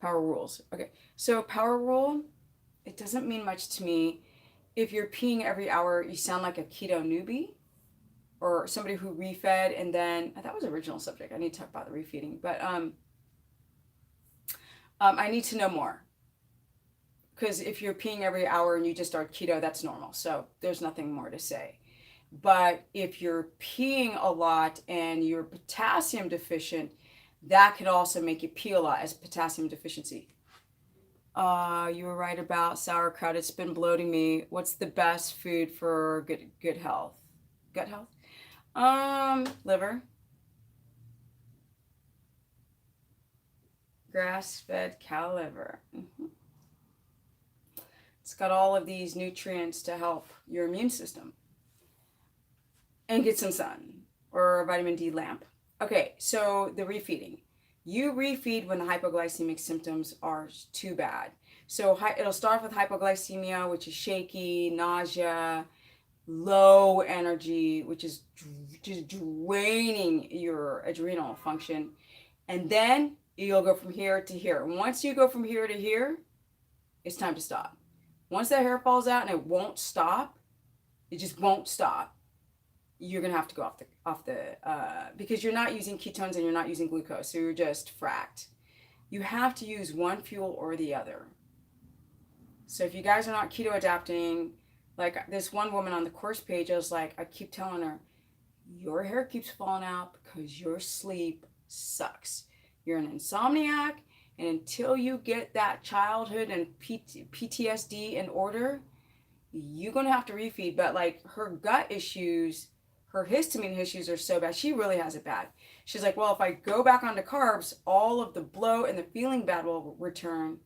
Power rules. Okay, so Power Rule, it doesn't mean much to me. If you're peeing every hour, you sound like a keto newbie or somebody who refed and then, that was the original subject. I need to talk about the refeeding, but I need to know more. Because if you're peeing every hour and you just start keto, that's normal. So there's nothing more to say. But if you're peeing a lot and you're potassium deficient, that could also make you pee a lot as potassium deficiency. You were right about sauerkraut. It's been bloating me. What's the best food for good health? Gut health? Liver. Grass-fed cow liver. Mm-hmm. It's got all of these nutrients to help your immune system. And get some sun or a vitamin D lamp. Okay, so the refeeding. You refeed when the hypoglycemic symptoms are too bad. So it'll start with hypoglycemia, which is shaky, nausea, low energy, which is just draining your adrenal function. And then you'll go from here to here. Once you go from here to here, it's time to stop. Once that hair falls out and it won't stop, it just won't stop, you're going to have to go off the because you're not using ketones and you're not using glucose, so you're just fracked. You have to use one fuel or the other. So if you guys are not keto adapting, like this one woman on the course page, I keep telling her, your hair keeps falling out because your sleep sucks. You're an insomniac, and until you get that childhood and PTSD in order, you're going to have to refeed. But like her gut issues, her histamine issues are so bad. She really has it bad. She's like, well, if I go back onto carbs, all of the bloat and the feeling bad will return.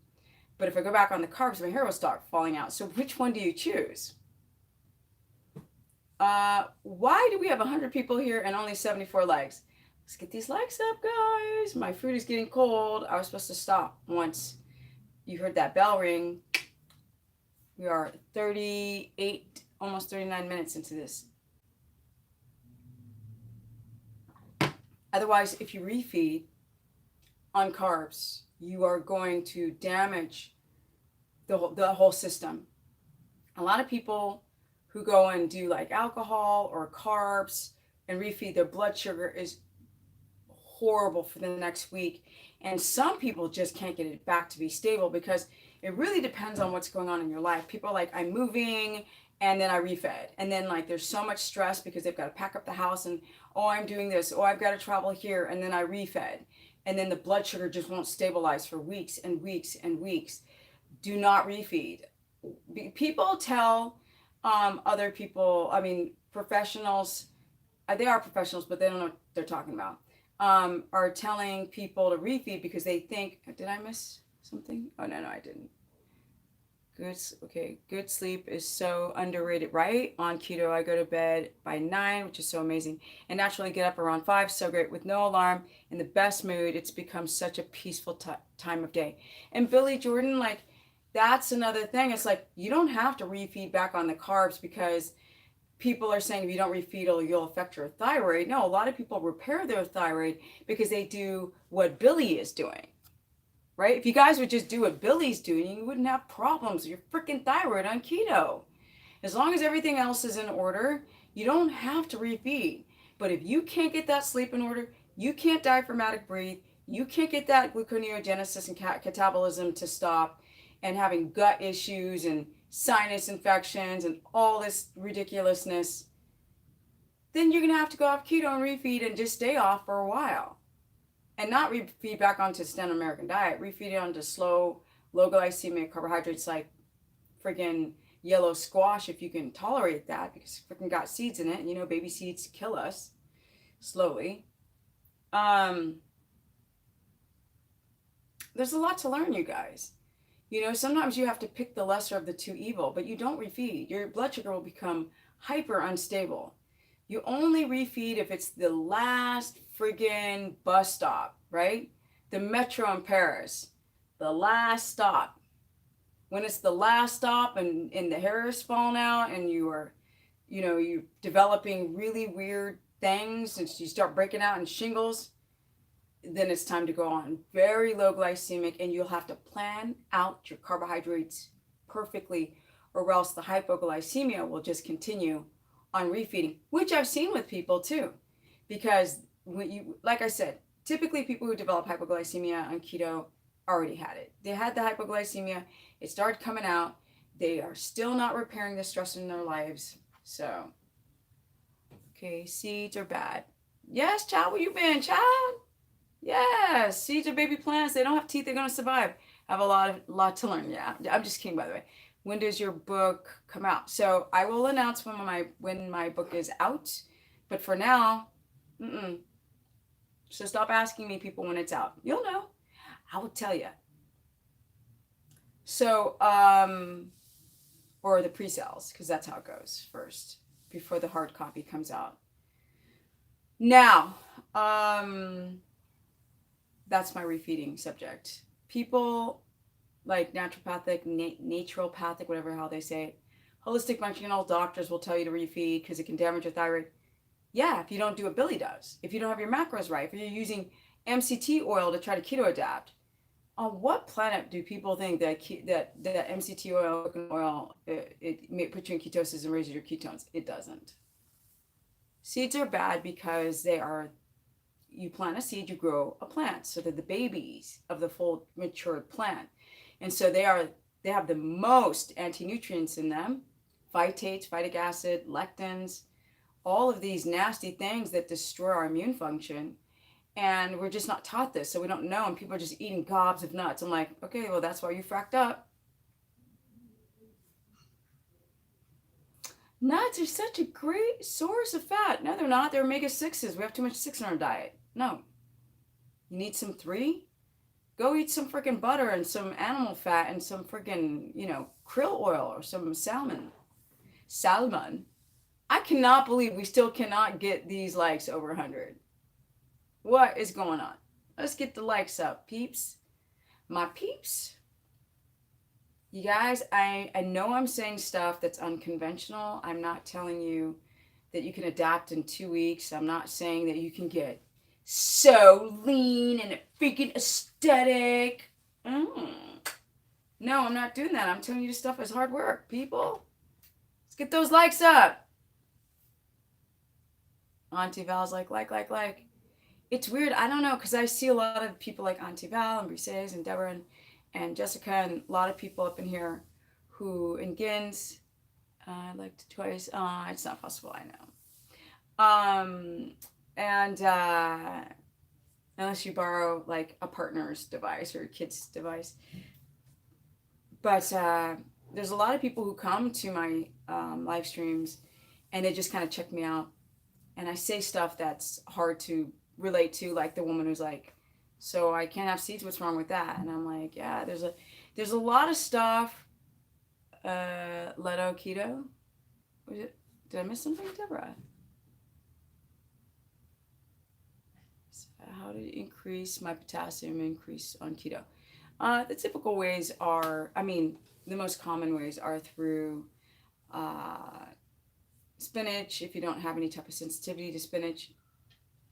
But if I go back on the carbs, my hair will start falling out. So which one do you choose? Why do we have 100 people here and only 74 likes? Let's get these likes up, guys. My food is getting cold. I was supposed to stop once you heard that bell ring. We are 38, almost 39 minutes into this. Otherwise, if you refeed on carbs, you are going to damage the whole system. A lot of people who go and do like alcohol or carbs and refeed, their blood sugar is horrible for the next week. And some people just can't get it back to be stable because it really depends on what's going on in your life. People are like, I'm moving and then I refed. And then like there's so much stress because they've got to pack up the house and, oh, I'm doing this. Oh, I've got to travel here. And then I refed. And then the blood sugar just won't stabilize for weeks and weeks and weeks. Do not refeed. People tell other people, professionals, they are professionals, but they don't know what they're talking about, are telling people to refeed because they think, did I miss something? Oh, no, I didn't. Good sleep is so underrated, right? On keto, I go to bed by 9, which is so amazing, and naturally get up around 5, so great, with no alarm, in the best mood. It's become such a peaceful time of day. And Billy Jordan, like, that's another thing. It's like, you don't have to refeed back on the carbs because people are saying if you don't refeed, you'll affect your thyroid. No, a lot of people repair their thyroid because they do what Billy is doing. Right? If you guys would just do what Billy's doing, you wouldn't have problems with your freaking thyroid on keto. As long as everything else is in order, you don't have to refeed. But if you can't get that sleep in order, you can't diaphragmatic breathe, you can't get that gluconeogenesis and catabolism to stop, and having gut issues and sinus infections and all this ridiculousness, then you're going to have to go off keto and refeed and just stay off for a while. And not refeed back onto standard American diet, refeed it onto slow, low glycemic carbohydrates like freaking yellow squash if you can tolerate that, because it's freaking got seeds in it, and you know baby seeds kill us slowly. There's a lot to learn, you guys. You know, sometimes you have to pick the lesser of the two evil, but you don't refeed. Your blood sugar will become hyper unstable. You only refeed if it's the last friggin' bus stop, right? The metro in Paris, the last stop. When it's the last stop and the hair is falling out and you're developing really weird things and you start breaking out in shingles, then it's time to go on very low glycemic, and you'll have to plan out your carbohydrates perfectly, or else the hypoglycemia will just continue on refeeding, which I've seen with people too. Because when you, like I said, typically people who develop hypoglycemia on keto already had it. They had the hypoglycemia, it started coming out, they are still not repairing the stress in their lives. So, okay, seeds are bad. Yes, child, where you been, child? Yes, seeds are baby plants. They don't have teeth, they're going to survive. I have a lot to learn. Yeah, I'm just kidding, by the way. When does your book come out? So I will announce when my book is out. But for now, So stop asking me, people, when it's out. You'll know. I will tell you. So, or the pre-sales, because that's how it goes first, before the hard copy comes out. Now, that's my refeeding subject. People like naturopathic, naturopathic, whatever how they say it, holistic functional doctors will tell you to refeed because it can damage your thyroid. Yeah, if you don't do what Billy does. If you don't have your macros right, if you're using MCT oil to try to keto adapt. On what planet do people think that MCT oil it may put you in ketosis and raises your ketones? It doesn't. Seeds are bad because you plant a seed, you grow a plant. So they're the babies of the full matured plant. And so they have the most anti-nutrients in them, phytates, phytic acid, lectins, all of these nasty things that destroy our immune function. And we're just not taught this, so we don't know. And people are just eating gobs of nuts. I'm like, okay, well, that's why you fracked up. Nuts are such a great source of fat. No, they're not. They're omega-6s. We have too much 6 in our diet. No. You need some 3? Go eat some freaking butter and some animal fat and some freaking, krill oil or some salmon. I cannot believe we still cannot get these likes over 100. What is going on? Let's get the likes up, peeps. My peeps. You guys, I know I'm saying stuff that's unconventional. I'm not telling you that you can adapt in 2 weeks. I'm not saying that you can get so lean and freaking aesthetic. No, I'm not doing that. I'm telling you this stuff is hard work, people. Let's get those likes up. Auntie Val's like. It's weird. I don't know, because I see a lot of people like Auntie Val and Briseis and Deborah and Jessica and a lot of people up in here who, and Gins, I liked it twice. It's not possible, I know. Unless you borrow like a partner's device or a kid's device. But there's a lot of people who come to my live streams and they just kind of check me out. And I say stuff that's hard to relate to, like the woman who's like, so I can't have seeds, what's wrong with that? And I'm like, yeah, there's a lot of stuff Leto keto. Was it? Did I miss something, Deborah? So how to increase my potassium increase on keto? The typical ways are, the most common ways are through spinach, if you don't have any type of sensitivity to spinach,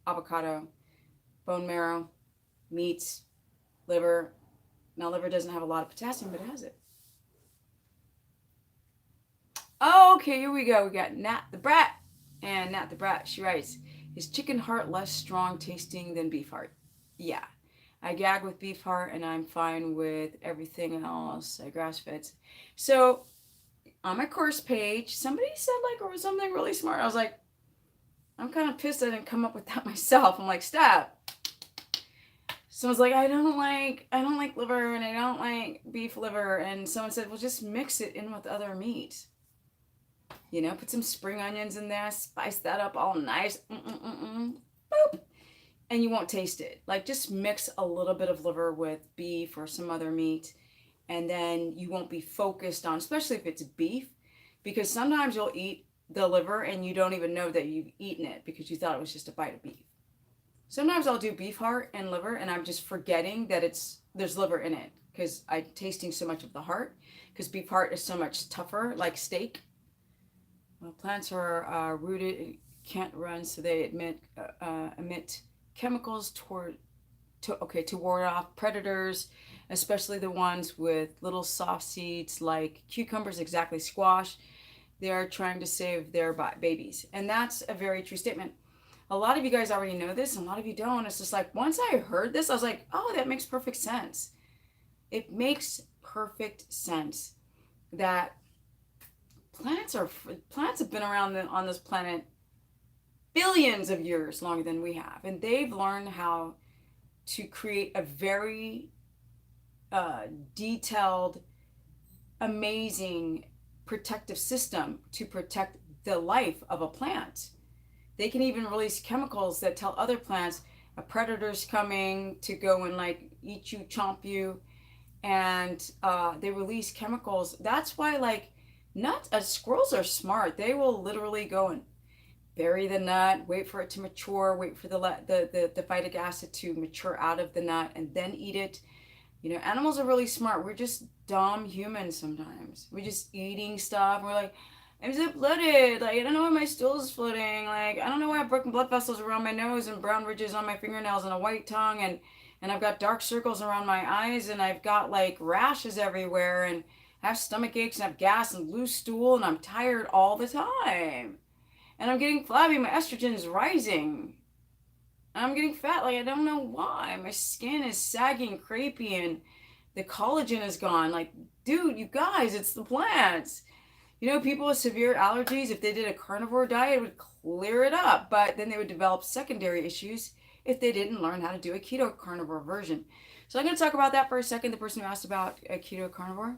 avocado, bone marrow, meats, liver. Now, liver doesn't have a lot of potassium, but it has it. Okay, here we go. We got Nat the Brat. And Nat the Brat, she writes, is chicken heart less strong tasting than beef heart? Yeah. I gag with beef heart and I'm fine with everything else. I grass fed. So on my course page, somebody said or something really smart. I was like, I'm kind of pissed I didn't come up with that myself. I'm like, stop. Someone's like, I don't like liver and I don't like beef liver. And someone said, well, just mix it in with other meat. Put some spring onions in there, spice that up all nice. Boop. And you won't taste it. Just mix a little bit of liver with beef or some other meat. And then you won't be focused on, especially if it's beef, because sometimes you'll eat the liver and you don't even know that you've eaten it because you thought it was just a bite of beef. Sometimes I'll do beef heart and liver and I'm just forgetting that there's liver in it because I'm tasting so much of the heart, because beef heart is so much tougher, like steak. Well, plants are rooted, can't run, so they emit chemicals to ward off predators, especially the ones with little soft seeds like cucumbers, exactly, squash. They are trying to save their babies. And that's a very true statement. A lot of you guys already know this, and a lot of you don't. It's just once I heard this, I was like, oh, that makes perfect sense. It makes perfect sense that plants have been around on this planet billions of years longer than we have. And they've learned how to create a very detailed, amazing protective system to protect the life of a plant. They can even release chemicals that tell other plants a predator's coming to go and eat you, chomp you. And they release chemicals. That's why squirrels are smart. They will literally go and bury the nut, wait for it to mature, wait for the phytic acid to mature out of the nut, and then eat it. Animals are really smart. We're just dumb humans sometimes. We're just eating stuff. We're like, I'm so bloated. I don't know why my stool is floating. I don't know why I have broken blood vessels around my nose and brown ridges on my fingernails and a white tongue, and I've got dark circles around my eyes, and I've got rashes everywhere, and I have stomach aches and I have gas and loose stool, and I'm tired all the time. And I'm getting flabby, my estrogen is rising. I'm getting fat, I don't know why. My skin is sagging, crepey, and the collagen is gone. Dude, you guys, it's the plants. People with severe allergies, if they did a carnivore diet, it would clear it up. But then they would develop secondary issues if they didn't learn how to do a keto carnivore version. So I'm going to talk about that for a second. The person who asked about a keto carnivore.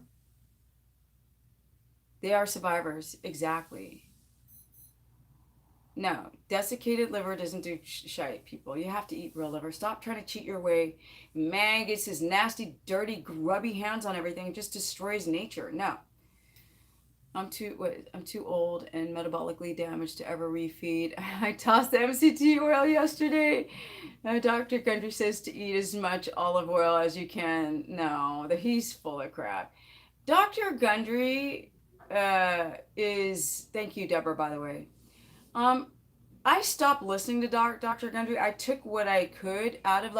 They are survivors, exactly. No, desiccated liver doesn't do shite, people. You have to eat real liver. Stop trying to cheat your way. Man gets his nasty, dirty, grubby hands on everything. It just destroys nature. No. I'm too old and metabolically damaged to ever refeed. I tossed the MCT oil yesterday. Dr. Gundry says to eat as much olive oil as you can. No, he's full of crap. Dr. Gundry is, thank you, Deborah, by the way. I stopped listening to Dr. Gundry. I took what I could out of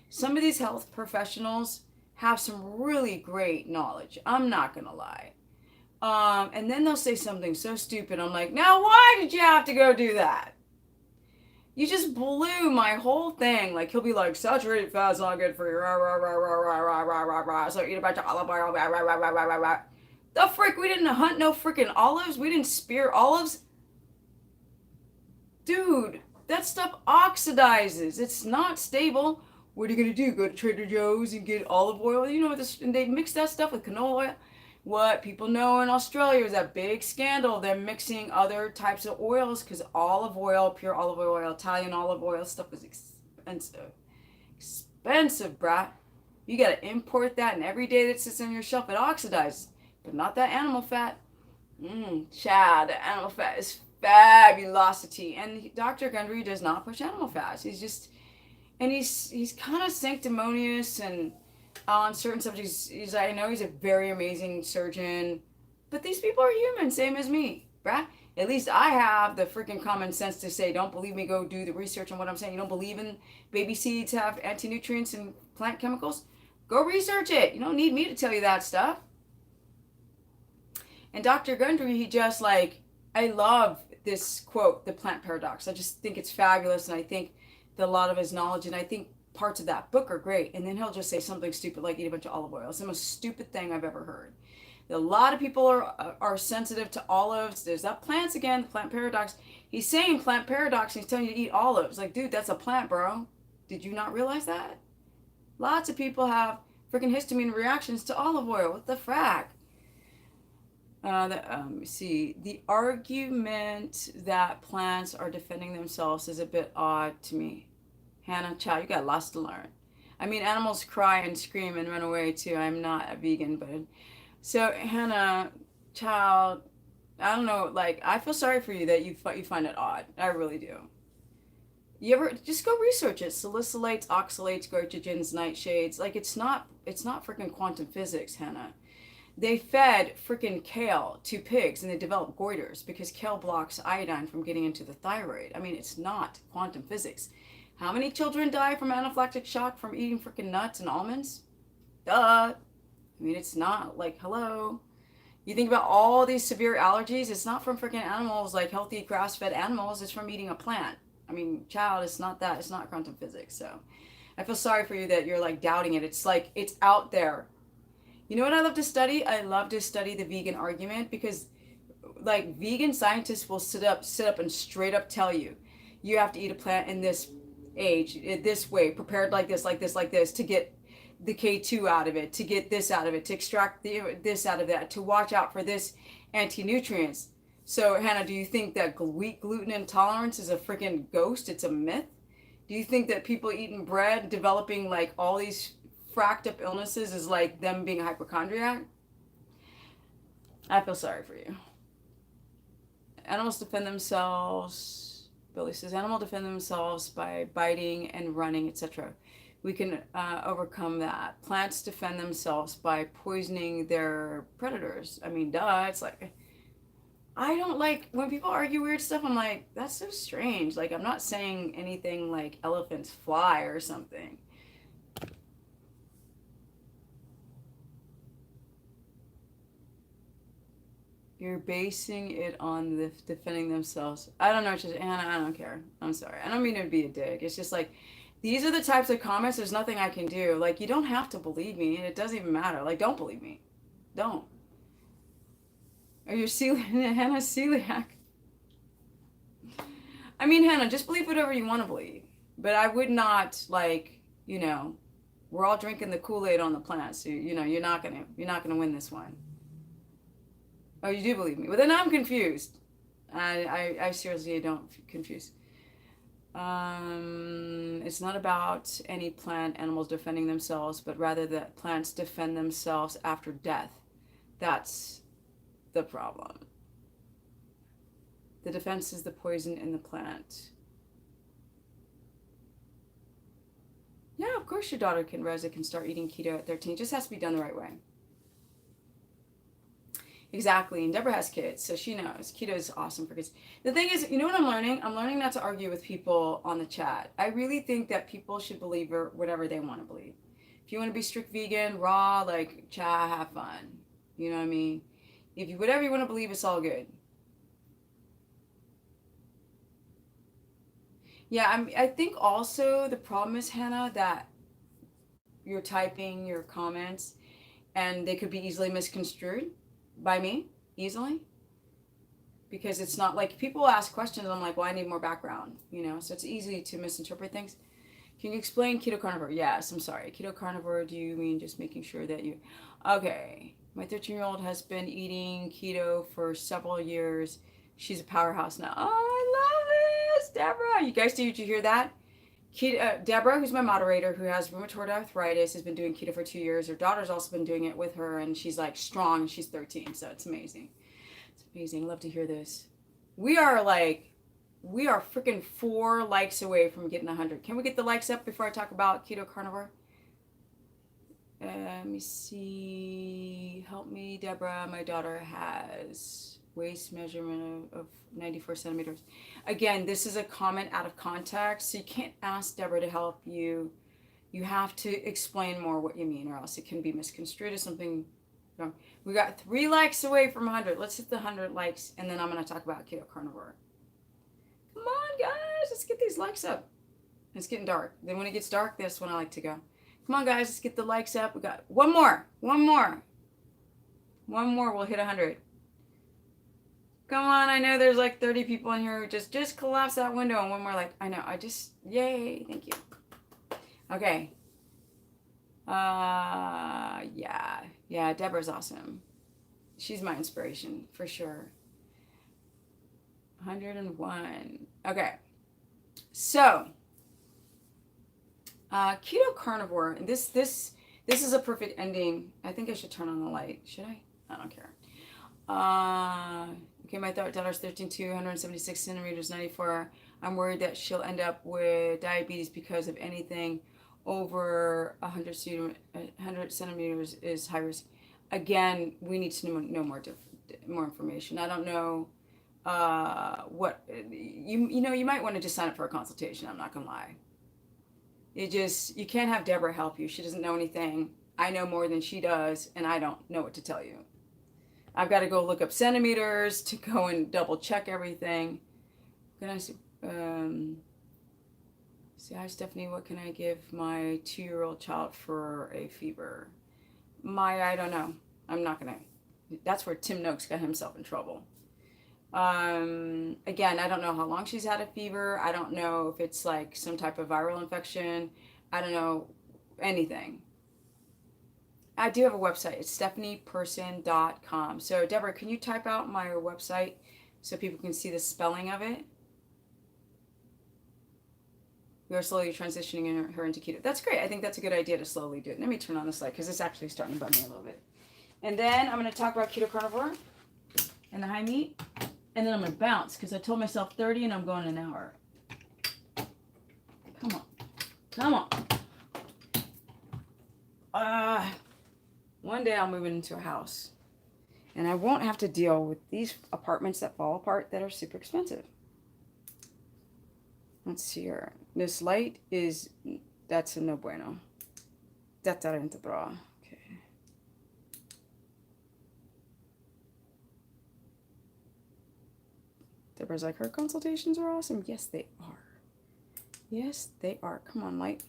some of these health professionals have some really great knowledge. I'm not going to lie. And then they'll say something so stupid. I'm like, now why did you have to go do that? You just blew my whole thing. He'll be like, saturated fat's not good for you. Rah, rah, rah, rah, rah, rah, rah, rah, rah. So eat a bunch of olive oil. Rah, rah, rah, rah, rah, rah, rah. The frick? We didn't hunt no freaking olives. We didn't spear olives. Dude, that stuff oxidizes. It's not stable. What are you going to do? Go to Trader Joe's and get olive oil? And they mix that stuff with canola oil. What people know in Australia is that big scandal. They're mixing other types of oils because olive oil, pure olive oil, Italian olive oil stuff is expensive. Expensive, brat. You got to import that, and every day that sits on your shelf, it oxidizes. but not that animal fat. Chad, the animal fat is fabulosity. And Dr. Gundry does not push animal fats. He's just, and he's kind of sanctimonious and on certain subjects. I know he's a very amazing surgeon, but these people are human, same as me, bruh. At least I have the freaking common sense to say, don't believe me, go do the research on what I'm saying. You don't believe in baby seeds have anti-nutrients and plant chemicals? Go research it. You don't need me to tell you that stuff. And Dr. Gundry, he just like, I love this quote, the plant paradox. I just think it's fabulous, and I think that a lot of his knowledge, and I think parts of that book are great. And then he'll just say something stupid like eat a bunch of olive oil. It's the most stupid thing I've ever heard. A lot of people are sensitive to olives. There's that plants again, the plant paradox. He's saying plant paradox, and he's telling you to eat olives. Like, dude, that's a plant, bro. Did you not realize that? Lots of people have freaking histamine reactions to olive oil. What the frack? Let me see. The argument that plants are defending themselves is a bit odd to me. Hannah, child, you got lots to learn. I mean, animals cry and scream and run away too. I'm not a vegan, but so Hannah, child, I don't know. Like, I feel sorry for you that you find it odd. I really do. You ever just go research it? Salicylates, oxalates, goitrogens, nightshades. Like, it's not freaking quantum physics, Hannah. They fed freaking kale to pigs and they developed goiters because kale blocks iodine from getting into the thyroid. I mean, it's not quantum physics. How many children die from anaphylactic shock from eating freaking nuts and almonds? Duh. I mean, it's not like, hello. You think about all these severe allergies, it's not from freaking animals, like healthy grass-fed animals. It's from eating a plant. I mean, child, it's not that. It's not quantum physics. So I feel sorry for you that you're like doubting it. It's like, it's out there. You know what I love to study? I love to study the vegan argument because like vegan scientists will sit up and straight up tell you, you have to eat a plant in this age, this way, prepared like this, like this, like this, to get the K2 out of it, to get this out of it, to extract this out of that, to watch out for this anti-nutrients. So Hannah, do you think that wheat gluten intolerance is a freaking ghost? It's a myth? Do you think that people eating bread, developing like all these fracked up illnesses is like them being a hypochondriac? I feel sorry for you. Animals defend themselves. Billy says animals defend themselves by biting and running, etc. We can overcome that. Plants defend themselves by poisoning their predators. I mean, duh. It's like, I don't like when people argue weird stuff. I'm like, that's so strange. Like, I'm not saying anything like elephants fly or something. You're basing it on the defending themselves. I don't know, Hannah, I don't care. I'm sorry. I don't mean to be a dick. It's just like, these are the types of comments, there's nothing I can do. Like, you don't have to believe me, and it doesn't even matter. Like, don't believe me. Don't. Are you Hannah celiac? I mean, Hannah, just believe whatever you want to believe. But I would not, like, you know, we're all drinking the Kool-Aid on the plant, so, you know, you're not gonna win this one. Oh, you do believe me? Well, then I'm confused. I seriously don't confuse. It's not about any plant animals defending themselves, but rather that plants defend themselves after death. That's the problem. The defense is the poison in the plant. Yeah, of course your daughter Reza can start eating keto at 13. It just has to be done the right way. Exactly, and Deborah has kids, so she knows. Keto is awesome for kids. The thing is, you know what I'm learning? I'm learning not to argue with people on the chat. I really think that people should believe whatever they want to believe. If you want to be strict vegan, raw, like, chat, have fun. You know what I mean? If you, whatever you want to believe, it's all good. Yeah, I think also the problem is, Hannah, that you're typing your comments and they could be easily misconstrued by me, easily. Because it's not like, people ask questions, I'm like, well, I need more background, you know? So it's easy to misinterpret things. Can you explain keto carnivore? Yes, I'm sorry. Keto carnivore, do you mean just making sure that you... Okay. My 13-year-old has been eating keto for several years. She's a powerhouse now. Oh, I love this, Deborah. You guys, did you hear that? Keto, Deborah, who's my moderator, who has rheumatoid arthritis, has been doing keto for 2 years. Her daughter's also been doing it with her, and she's like strong. She's 13, so it's amazing. It's amazing. Love to hear this. We are freaking 4 likes away from getting 100. Can we get the likes up before I talk about keto carnivore? Let me see. Help me, Deborah. My daughter has waist measurement of 94 centimeters. Again, this is a comment out of context, so you can't ask Deborah to help you. You have to explain more what you mean, or else it can be misconstrued as something wrong. We got 3 likes away from 100. Let's hit the 100 likes, and then I'm going to talk about keto carnivore. Come on, guys. Let's get these likes up. It's getting dark. Then when it gets dark, that's when I like to go. Come on, guys. Let's get the likes up. We got one more. We'll hit 100. Come on. I know there's like 30 people in here. Just collapse that window and one more like. I know. Yay. Thank you. Okay. Yeah. Deborah's awesome. She's my inspiration for sure. 101. Okay. So, keto carnivore. This is a perfect ending. I think I should turn on the light. Should I? I don't care. Okay, my daughter's 13, 276 centimeters, 94. I'm worried that she'll end up with diabetes because of anything over 100 centimeters is high risk. Again, we need to know more information. I don't know what you might want to just sign up for a consultation. I'm not gonna lie. You can't have Deborah help you. She doesn't know anything. I know more than she does, and I don't know what to tell you. I've got to go look up centimeters to go and double check everything. Can I see? Hi, Stephanie. What can I give my 2-year-old child for a fever? I don't know. I'm not gonna. That's where Tim Noakes got himself in trouble. Again, I don't know how long she's had a fever. I don't know if it's like some type of viral infection. I don't know anything. I do have a website. It's stephanieperson.com. So, Deborah, can you type out my website so people can see the spelling of it? We are slowly transitioning her into keto. That's great. I think that's a good idea to slowly do it. Let me turn on this light because it's actually starting to bug me a little bit. And then I'm going to talk about keto carnivore and the high meat. And then I'm going to bounce because I told myself 30 and I'm going an hour. Come on. One day I'll move into a house. And I won't have to deal with these apartments that fall apart that are super expensive. Let's see here. This light that's a no bueno. Okay. Deborah's like, her consultations are awesome. Yes, they are. Come on, light.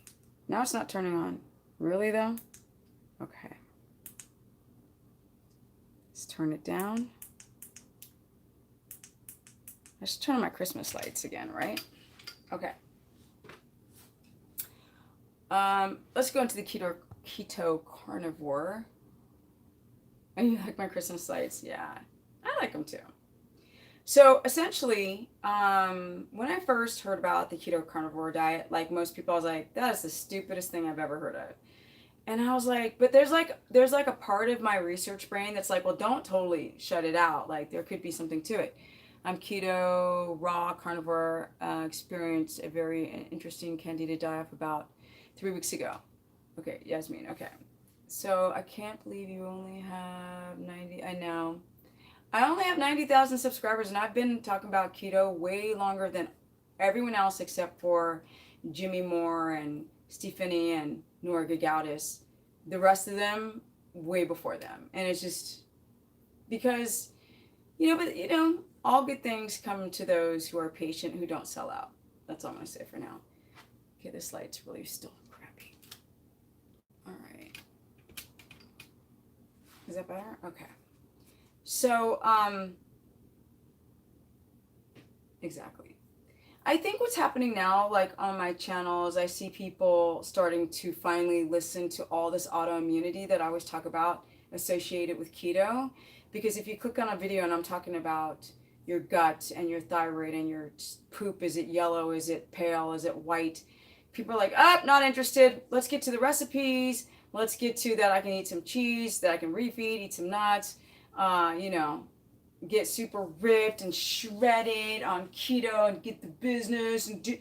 Now it's not turning on. Really, though? Okay. Let's turn it down. I should turn on my Christmas lights again, right? Okay. Let's go into the keto carnivore. Oh, you like my Christmas lights? Yeah. I like them too. So essentially, when I first heard about the keto carnivore diet, like most people, I was like, that is the stupidest thing I've ever heard of. And I was like, but there's like a part of my research brain that's like, well, don't totally shut it out. Like there could be something to it. I'm keto, raw, carnivore, experienced a very interesting candida die-off about 3 weeks ago. Okay, Yasmin, okay. So I can't believe you only have 90, I know. I only have 90,000 subscribers, and I've been talking about keto way longer than everyone else except for Jimmy Moore and Stephanie and Nora Gagaudis. The rest of them, way before them. And it's just because, all good things come to those who are patient, who don't sell out. That's all I'm going to say for now. Okay, this light's really still crappy. All right. Is that better? Okay. So, exactly. I think what's happening now, like on my channel, is I see people starting to finally listen to all this autoimmunity that I always talk about associated with keto. Because if you click on a video and I'm talking about your gut and your thyroid and your poop, is it yellow, is it pale, is it white? people are like, oh, not interested. Let's get to the recipes. Let's get to that I can eat some cheese, that I can refeed, eat some nuts, you know, get super ripped and shredded on keto and get the business and do,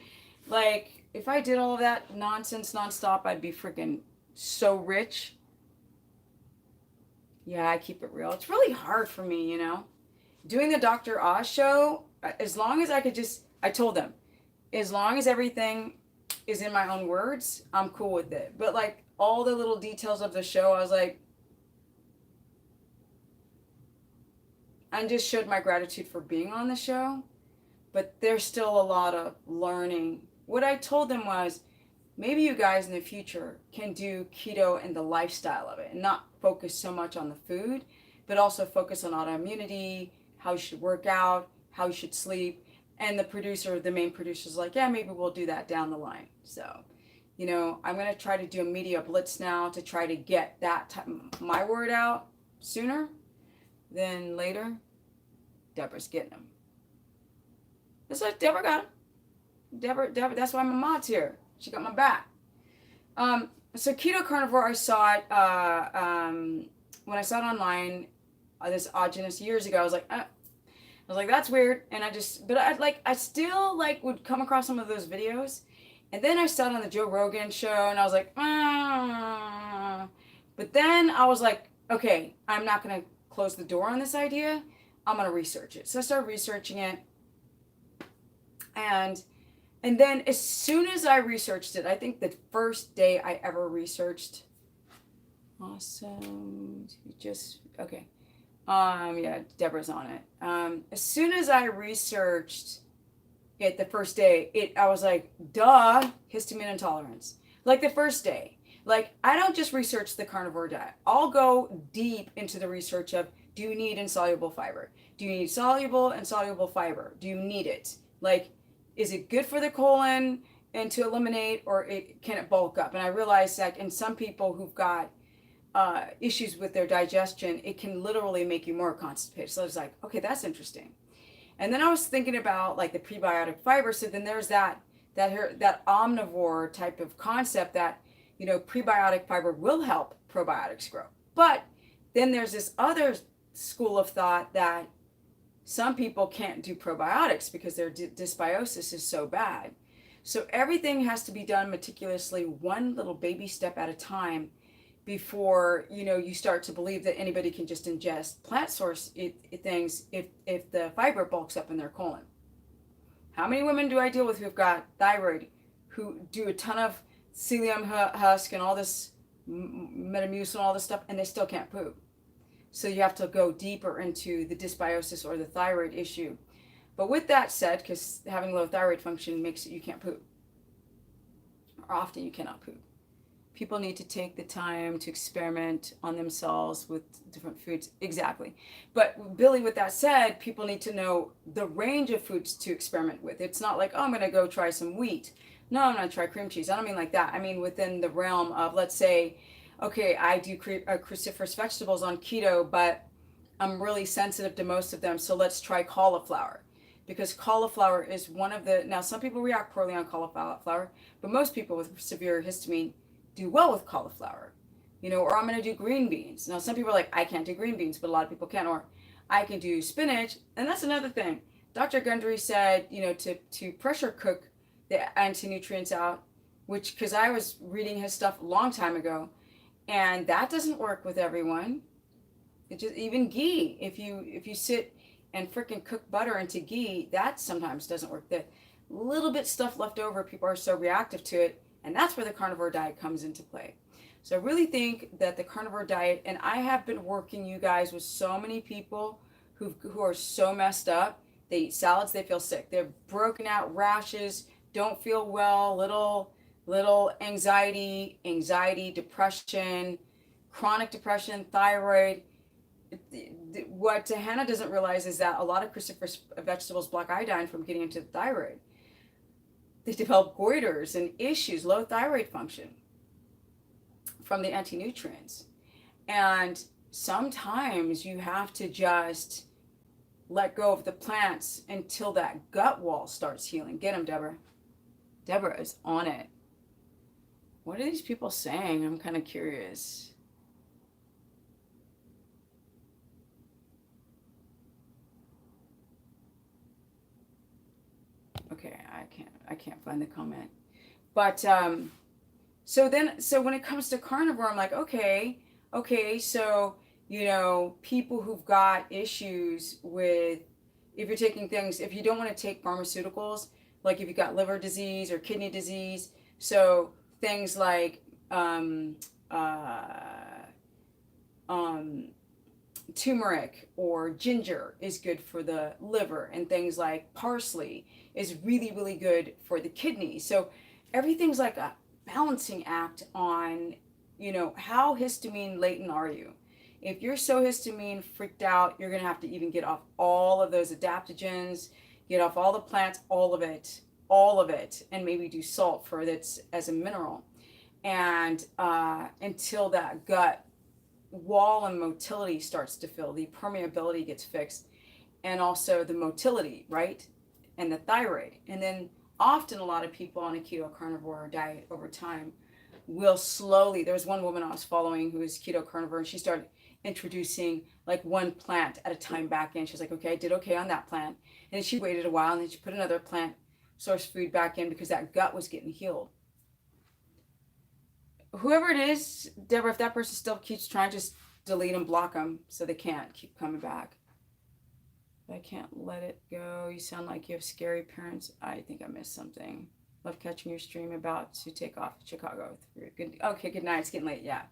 like, if I did all of that nonsense nonstop, I'd be freaking so rich. Yeah, I keep it real. It's really hard for me, you know. Doing the Dr. Oz show, as long as I could just, I told them, as long as everything is in my own words, I'm cool with it. But like all the little details of the show, I was like, I just showed my gratitude for being on the show, but there's still a lot of learning. What I told them was, maybe you guys in the future can do keto and the lifestyle of it and not focus so much on the food, but also focus on autoimmunity, how you should work out, how you should sleep. And the main producer's like, yeah, maybe we'll do that down the line. So, you know, I'm going to try to do a media blitz now to try to get my word out sooner than later. Deborah's getting them. That's what Deborah got them. Deborah, that's why my mod's here. She got my back. So keto carnivore, I saw it when I saw it online. This oddness years ago. I was like, that's weird. And I still like would come across some of those videos, and then I saw it on the Joe Rogan show, and I was like, But then I was like, okay, I'm not gonna close the door on this idea. I'm gonna research it. So I started researching it, and then as soon as I researched it, I think the first day I ever researched, awesome, okay. Yeah, Deborah's on it. As soon as I researched it the first day, I was like, duh, histamine intolerance. Like the first day. Like, I don't just research the carnivore diet. I'll go deep into the research of, do you need insoluble fiber? Do you need soluble and soluble fiber? Do you need it? Like, is it good for the colon and to eliminate, or can it bulk up? And I realized that in some people who've got issues with their digestion, it can literally make you more constipated. So I was like, okay, that's interesting. And then I was thinking about like the prebiotic fiber. So then there's that omnivore type of concept that, you know, prebiotic fiber will help probiotics grow. But then there's this other school of thought that some people can't do probiotics because their dysbiosis is so bad. So everything has to be done meticulously, one little baby step at a time, before, you know, you start to believe that anybody can just ingest plant source things if the fiber bulks up in their colon. How many women do I deal with who've got thyroid, who do a ton of psyllium husk and all this Metamucil and all this stuff, and they still can't poop? So you have to go deeper into the dysbiosis or the thyroid issue. But with that said, because having low thyroid function makes it you can't poop, or often you cannot poop. People need to take the time to experiment on themselves with different foods. Exactly. But Billy, with that said, people need to know the range of foods to experiment with. It's not like, oh, I'm going to go try some wheat. No, I'm going to try cream cheese. I don't mean like that. I mean within the realm of, let's say, okay, I do cruciferous vegetables on keto, but I'm really sensitive to most of them. So let's try cauliflower. Because cauliflower is one of the, now some people react poorly on cauliflower, but most people with severe histamine do well with cauliflower, you know. Or I'm going to do green beans. Now some people are like, I can't do green beans, but a lot of people can. Or I can do spinach. And that's another thing. Dr. Gundry said, you know, to pressure cook the anti-nutrients out, which, because I was reading his stuff a long time ago, and that doesn't work with everyone. It just, even ghee, if you sit and freaking cook butter into ghee, that sometimes doesn't work. The little bit stuff left over, people are so reactive to it. And that's where the carnivore diet comes into play. So I really think that the carnivore diet, and I have been working, you guys, with so many people who are so messed up. They eat salads, they feel sick. They're broken out, rashes, don't feel well, little anxiety, depression, chronic depression, thyroid. What Hannah doesn't realize is that a lot of cruciferous vegetables block iodine from getting into the thyroid. They develop goiters and issues, low thyroid function from the anti-nutrients. And sometimes you have to just let go of the plants until that gut wall starts healing. Get them, Deborah. Deborah is on it. What are these people saying? I'm kind of curious. Okay, I can't find the comment. But so when it comes to carnivore, I'm like, okay, so people who've got issues with, if you're taking things, if you don't want to take pharmaceuticals, like if you've got liver disease or kidney disease, so things like uh, um, turmeric or ginger is good for the liver, and things like parsley is really, really good for the kidney. So everything's like a balancing act on, how histamine latent are you? If you're so histamine freaked out, you're going to have to even get off all of those adaptogens, get off all the plants, all of it, and maybe do salt for it as a mineral. And until that gut wall and motility starts to fill, the permeability gets fixed, and also the motility, right? And the thyroid. And then often a lot of people on a keto carnivore diet over time will slowly, there was one woman I was following who was keto carnivore, and she started introducing like one plant at a time back in. She was like, okay, I did okay on that plant. And then she waited a while, and then she put another plant source food back in because that gut was getting healed. Whoever it is, Deborah, if that person still keeps trying, just delete them, block them so they can't keep coming back. I can't let it go. You sound like you have scary parents. I think I missed something. Love catching your stream about to take off to Chicago. Good. Okay, good night. It's getting late. Yeah.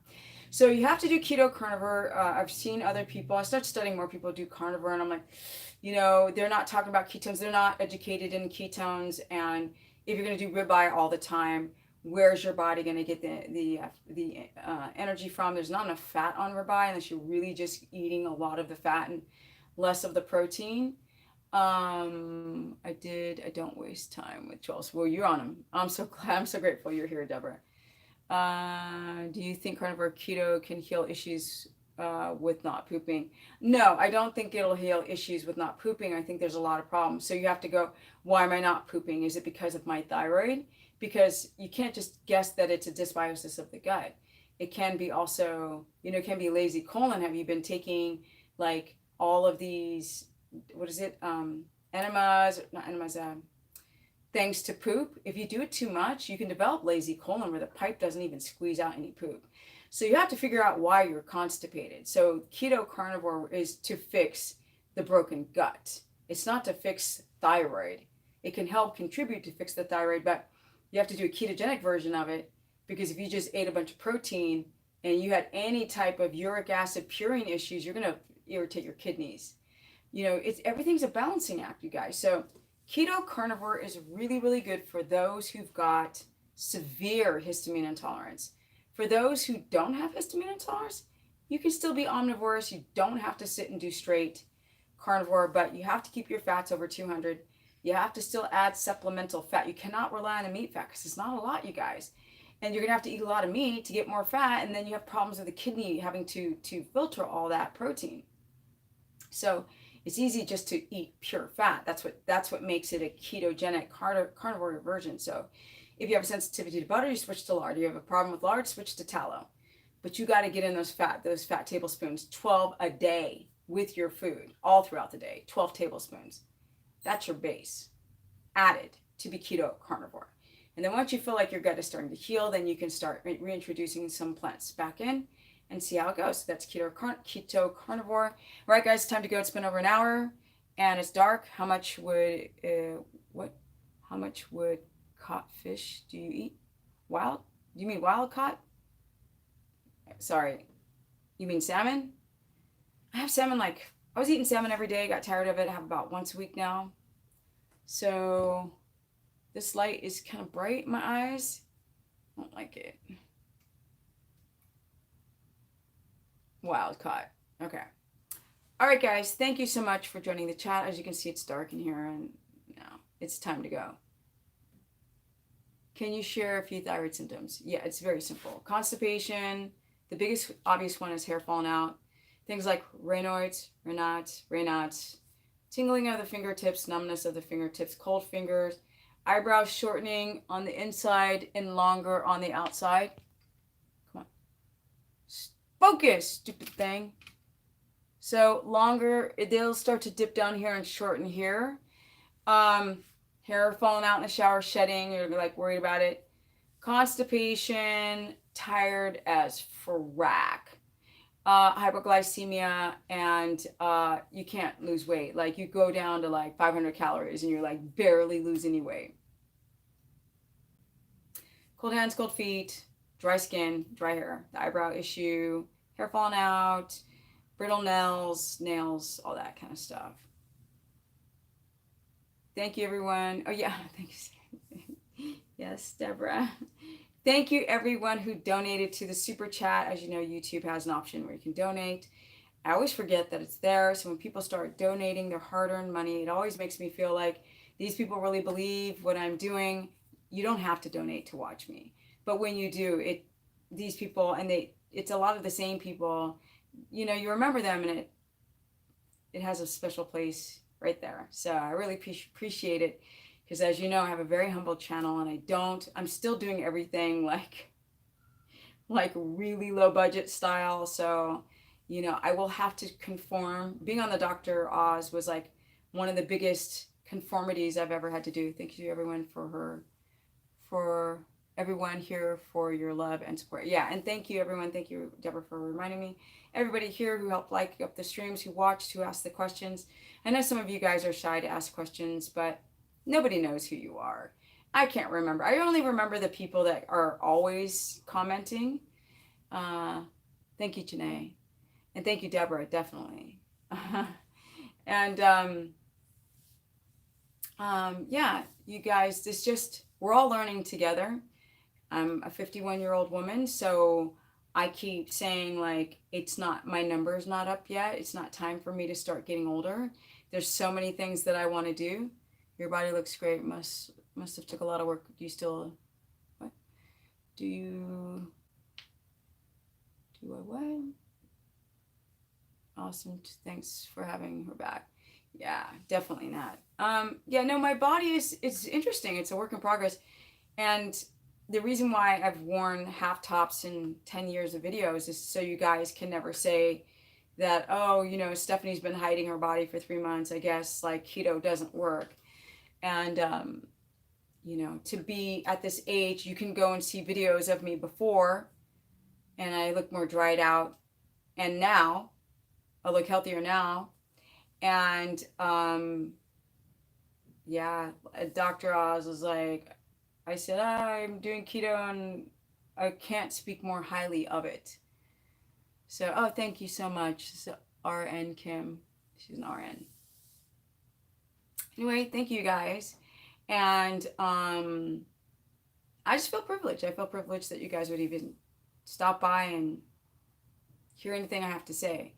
So you have to do keto carnivore. I've seen other people. I started studying more people do carnivore, and I'm like, they're not talking about ketones. They're not educated in ketones. And if you're going to do ribeye all the time, where's your body going to get the energy from? There's not enough fat on ribeye unless you're really just eating a lot of the fat and less of the protein. I don't waste time with Joel. Well, you're on them. I'm so glad. I'm so grateful you're here, Deborah. Do you think carnivore keto can heal issues with not pooping? No, I don't think it'll heal issues with not pooping. I think there's a lot of problems. So you have to go, why am I not pooping? Is it because of my thyroid? Because you can't just guess that it's a dysbiosis of the gut. It can be also, it can be lazy colon. Have you been taking like all of these, what is it? Enemas, not enemas, things to poop. If you do it too much, you can develop lazy colon where the pipe doesn't even squeeze out any poop. So you have to figure out why you're constipated. So keto carnivore is to fix the broken gut. It's not to fix thyroid. It can help contribute to fix the thyroid, but you have to do a ketogenic version of it, because if you just ate a bunch of protein and you had any type of uric acid purine issues, you're going to irritate your kidneys. Everything's a balancing act, you guys. So keto carnivore is really, really good for those who've got severe histamine intolerance. For those who don't have histamine intolerance, you can still be omnivorous. You don't have to sit and do straight carnivore, but you have to keep your fats over 200. You have to still add supplemental fat. You cannot rely on the meat fat because it's not a lot, you guys. And you're going to have to eat a lot of meat to get more fat, and then you have problems with the kidney having to filter all that protein. So it's easy just to eat pure fat. That's what makes it a ketogenic carnivore version. So if you have a sensitivity to butter, you switch to lard. You have a problem with lard, switch to tallow. But you got to get in those fat tablespoons, 12 a day with your food, all throughout the day, 12 tablespoons. That's your base added to be keto carnivore. And then once you feel like your gut is starting to heal, then you can start reintroducing some plants back in and see how it goes. So that's keto carnivore. All right, guys, it's time to go. It's been over an hour and it's dark. How much would caught fish do you eat? Wild? Do you mean wild caught? Sorry. You mean salmon? I have salmon I was eating salmon every day, got tired of it. I have about once a week now. So this light is kind of bright in my eyes. I don't like it. Wild caught. Okay. All right, guys. Thank you so much for joining the chat. As you can see, it's dark in here, and it's time to go. Can you share a few thyroid symptoms? Yeah, it's very simple. Constipation. The biggest obvious one is hair falling out. Things like Raynaud's, tingling of the fingertips, numbness of the fingertips, cold fingers. eyebrow shortening on the inside and longer on the outside. Come on. Focus, stupid thing. So longer, they'll start to dip down here and shorten here. Hair falling out in the shower, shedding, you're like worried about it. Constipation, tired as frack. Hypoglycemia, and you can't lose weight. Like you go down to like 500 calories and you're like barely lose any weight. Cold hands, cold feet, dry skin, dry hair, the eyebrow issue, hair falling out, brittle nails, all that kind of stuff. Thank you, everyone. Oh, yeah. Thank you. Yes, Deborah. Thank you, everyone who donated to the super chat. As you know, YouTube has an option where you can donate. I always forget that it's there. So when people start donating their hard-earned money, it always makes me feel like these people really believe what I'm doing. You don't have to donate to watch me. But when you do, these people, and it's a lot of the same people, you know, you remember them, and it has a special place right there. So I really appreciate it, because as you know, I have a very humble channel, and I'm still doing everything like really low budget style. So, you know, I will have to conform. Being on the Dr. Oz was like one of the biggest conformities I've ever had to do. Thank you, everyone, for everyone here for your love and support. Yeah, and thank you, everyone. Thank you, Deborah, for reminding me. Everybody here who helped like up the streams, who watched, who asked the questions. I know some of you guys are shy to ask questions, but nobody knows who you are. I can't remember. I only remember the people that are always commenting. Thank you, Janae. And thank you, Deborah, definitely. And yeah, you guys, we're all learning together. I'm a 51-year-old woman, so I keep saying, like, my number's not up yet. It's not time for me to start getting older. There's so many things that I want to do. Your body looks great. Must have took a lot of work. Do you still, what? Do I what? Awesome. Thanks for having her back. Yeah, definitely not. Yeah, no, my body it's interesting. It's a work in progress. And the reason why I've worn half tops in 10 years of videos is so you guys can never say that, oh, you know, Stephanie's been hiding her body for 3 months. I guess like keto doesn't work. And, you know, to be at this age, you can go and see videos of me before, and I look more dried out. And now I look healthier now. And, yeah, Dr. Oz was like, I said, I'm doing keto and I can't speak more highly of it. So, oh, thank you so much. So, RN Kim. She's an RN. Anyway, thank you guys. And I just feel privileged. I feel privileged that you guys would even stop by and hear anything I have to say.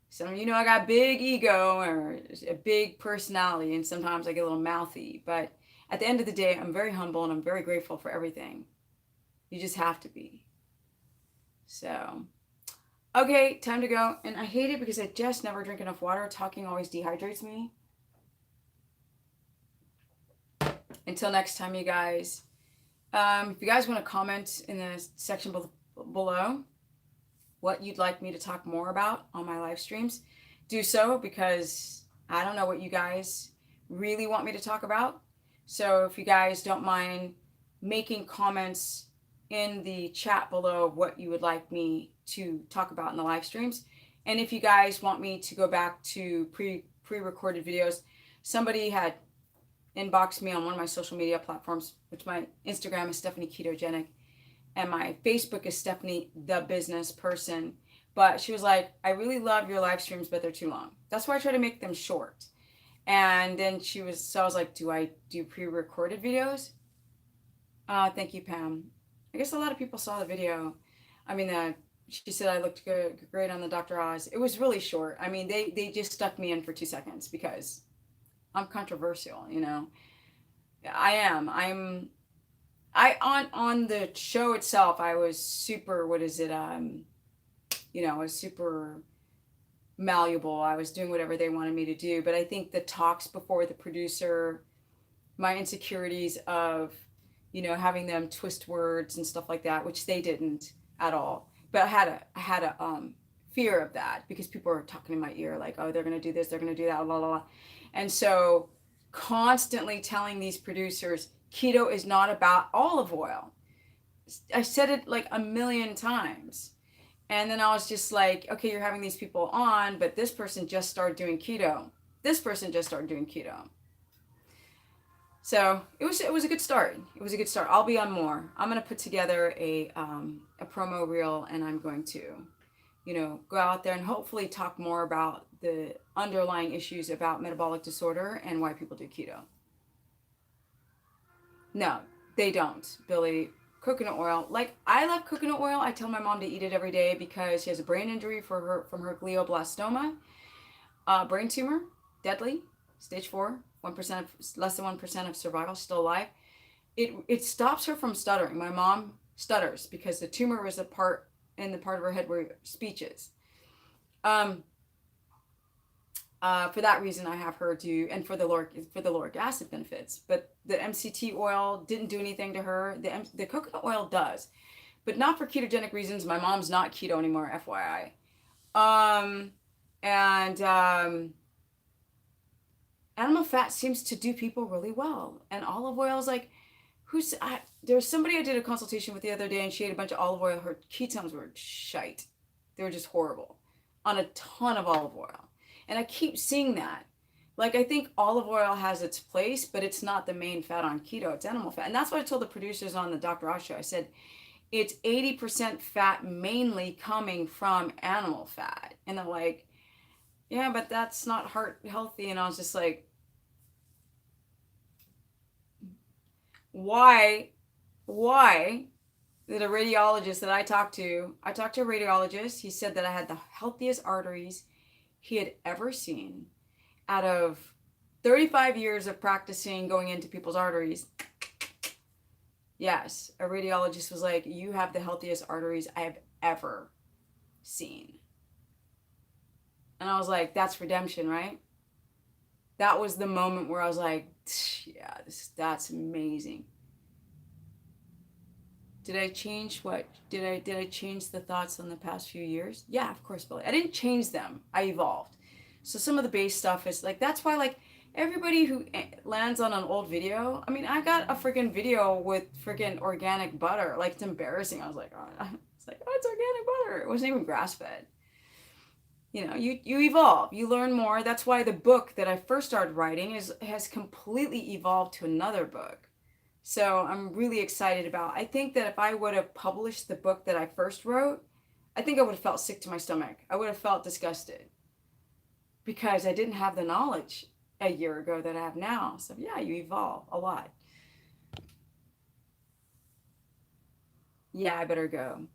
So, you know, I got big ego or a big personality, and sometimes I get a little mouthy. But at the end of the day, I'm very humble and I'm very grateful for everything. You just have to be. So, okay, time to go. And I hate it because I just never drink enough water. Talking always dehydrates me. Until next time, you guys. If you guys want to comment in the section below what you'd like me to talk more about on my live streams, do so, because I don't know what you guys really want me to talk about. So if you guys don't mind making comments in the chat below of what you would like me to talk about in the live streams. And if you guys want me to go back to pre-recorded videos, somebody had inboxed me on one of my social media platforms, which my Instagram is Stephanie Ketogenic, and my Facebook is Stephanie the Business Person. But she was like, I really love your live streams, but they're too long. That's why I try to make them short. And then so I was like, do I do pre-recorded videos? Thank you, Pam. I guess a lot of people saw the video. I mean, she said I looked great on the Dr. Oz. It was really short. I mean, they just stuck me in for 2 seconds because I'm controversial, you know. I am. On the show itself, I was super, you know, I was super malleable. I was doing whatever they wanted me to do. But I think the talks before the producer my insecurities of, having them twist words and stuff like that, which they didn't at all. But I had a fear of that because people were talking in my ear like, oh, they're going to do this, they're going to do that, blah, blah, blah. And so constantly telling these producers, keto is not about olive oil. I said it like a million times. And then I was just like, okay, you're having these people on, but this person just started doing keto. This person just started doing keto. So it was a good start. It was a good start. I'll be on more. I'm going to put together a promo reel, and I'm going to, go out there and hopefully talk more about the underlying issues about metabolic disorder and why people do keto. No, they don't, Billy. Coconut oil, like, I love coconut oil. I tell my mom to eat it every day because she has a brain injury from her glioblastoma, brain tumor, deadly, stage 4, 1%, less than 1% of survival, still alive. It stops her from stuttering. My mom stutters because the tumor is in the part of her head where speech is. For that reason, I have her do, and for the lauric acid benefits. But the MCT oil didn't do anything to her. The coconut oil does, but not for ketogenic reasons. My mom's not keto anymore, FYI. Animal fat seems to do people really well, and olive oil is like, there's somebody I did a consultation with the other day, and she ate a bunch of olive oil. Her ketones were shite. They were just horrible on a ton of olive oil. And I keep seeing that. Like, I think olive oil has its place, but it's not the main fat on keto. It's animal fat. And that's what I told the producers on the Dr. Oz show. I said, it's 80% fat mainly coming from animal fat. And they're like, yeah, but that's not heart healthy. And I was just like, why did a radiologist that I talked to a radiologist, he said that I had the healthiest arteries he had ever seen out of 35 years of practicing going into people's arteries. Yes, a radiologist was like, you have the healthiest arteries I have ever seen. And I was like, that's redemption, right? That was the moment where I was like, yeah, that's amazing. Did I change what? Did I change the thoughts in the past few years? Yeah, of course, Billy. I didn't change them. I evolved. So some of the base stuff is like, that's why, like, everybody who lands on an old video, I mean, I got a freaking video with freaking organic butter. Like, it's embarrassing. I was like, oh, it's organic butter. It wasn't even grass-fed. You evolve. You learn more. That's why the book that I first started writing has completely evolved to another book. So I'm really excited about. I think that if I would have published the book that I first wrote, I think I would have felt sick to my stomach. I would have felt disgusted because I didn't have the knowledge a year ago that I have now. So yeah, you evolve a lot. Yeah, I better go.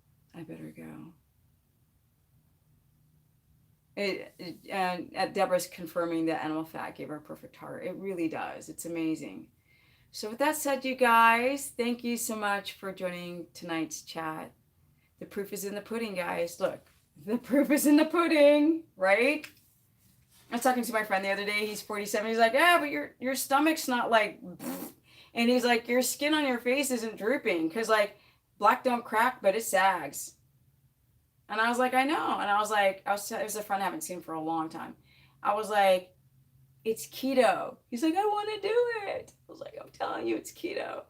And Deborah's confirming that animal fat gave her a perfect heart. It really does. It's amazing. So with that said, you guys, thank you so much for joining tonight's chat. The proof is in the pudding, guys. Look, the proof is in the pudding, right? I was talking to my friend the other day. He's 47. He's like, yeah, but your stomach's not like, and he's like, your skin on your face isn't drooping because, like, black don't crack, but it sags. And I was like, I know. And I was like, it was a friend I haven't seen for a long time. I was like, it's keto. He's like, I want to do it. I was like, I'm telling you, it's keto.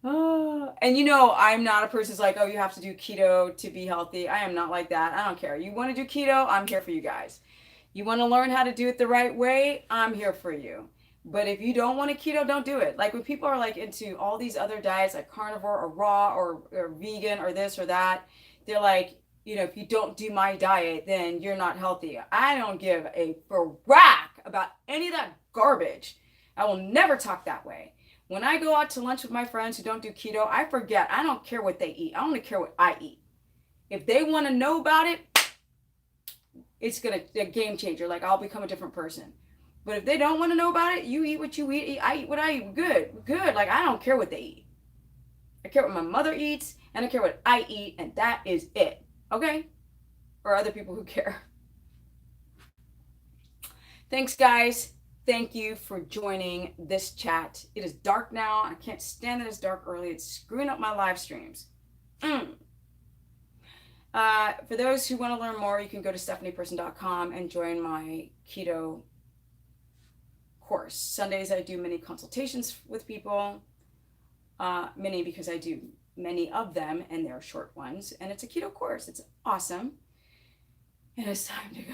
Oh. And I'm not a person who's like, oh, you have to do keto to be healthy. I am not like that. I don't care. You want to do keto? I'm here for you guys. You want to learn how to do it the right way? I'm here for you. But if you don't want to keto, don't do it. Like, when people are like into all these other diets, like carnivore or raw or vegan or this or that, they're like, if you don't do my diet, then you're not healthy. I don't give a frack about any of that garbage. I will never talk that way. When I go out to lunch with my friends who don't do keto, I forget. I don't care what they eat. I only care what I eat. If they want to know about it, it's going to be a game changer. Like, I'll become a different person. But if they don't want to know about it, you eat what you eat. I eat what I eat. Good. Like, I don't care what they eat. I care what my mother eats, and I care what I eat, and that is it. Okay? Or other people who care. Thanks, guys. Thank you for joining this chat. It is dark now. I can't stand that it's dark early. It's screwing up my live streams. For those who want to learn more, you can go to stephanieperson.com and join my keto course. Sundays I do many consultations with people, many because I do many of them and they're short ones, and it's a keto course. It's awesome. And it's time to go.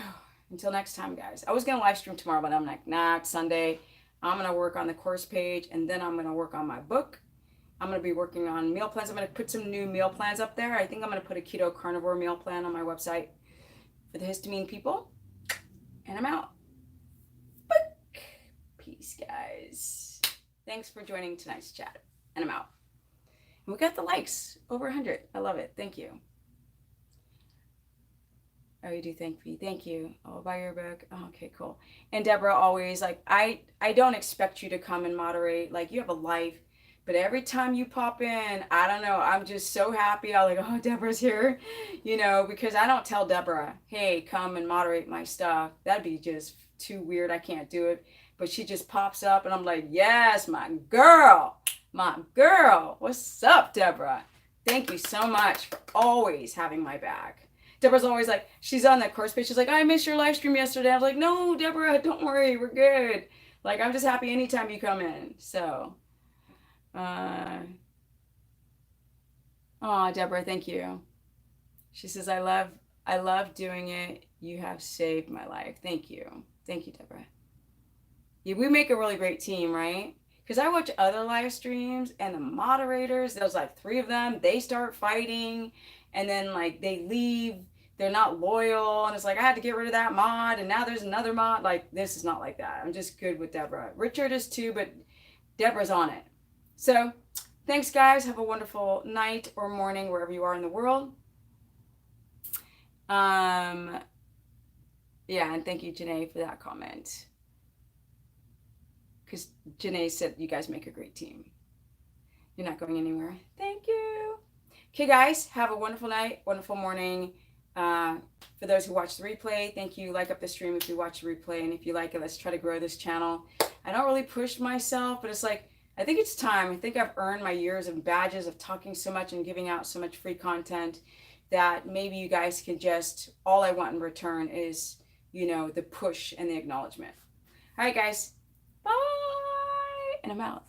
Until next time, guys. I was going to live stream tomorrow, but I'm like, nah, it's Sunday. I'm going to work on the course page, and then I'm going to work on my book. I'm going to be working on meal plans. I'm going to put some new meal plans up there. I think I'm going to put a keto carnivore meal plan on my website for the histamine people. And I'm out. Peace, guys. Thanks for joining tonight's chat. And I'm out. And we got the likes, over 100. I love it. Thank you. Oh, you do thank me. Thank you. Oh, buy your book. Oh, okay, cool. And Deborah, always, like, I don't expect you to come and moderate. Like, you have a life. But every time you pop in, I don't know, I'm just so happy. I'm like, oh, Deborah's here. You know, because I don't tell Deborah, hey, come and moderate my stuff. That'd be just too weird. I can't do it. But she just pops up, and I'm like, yes, my girl. My girl. What's up, Deborah? Thank you so much for always having my back. Deborah's always like, she's on that course page. She's like, I missed your live stream yesterday. I was like, no, Deborah, don't worry. We're good. Like, I'm just happy anytime you come in. So, Deborah, thank you. She says, I love doing it. You have saved my life. Thank you. Thank you, Deborah. Yeah, we make a really great team, right? Because I watch other live streams and the moderators, there's like 3 of them, they start fighting and then like they leave. They're not loyal, and it's like I had to get rid of that mod, and now there's another mod. Like, this is not like that. I'm just good with Deborah. Richard is too, but Deborah's on it. So thanks, guys. Have a wonderful night or morning wherever you are in the world. Yeah, and thank you, Janae, for that comment. Because Janae said you guys make a great team. You're not going anywhere. Thank you. Okay, guys, have a wonderful night, wonderful morning. For those who watch the replay, thank you. Like up the stream if you watch the replay, and if you like it, let's try to grow this channel. I don't really push myself, but it's like, I think it's time. I think I've earned my years and badges of talking so much and giving out so much free content that maybe you guys can just, all I want in return is, you know, the push and the acknowledgement. All right, guys. Bye. And I'm out.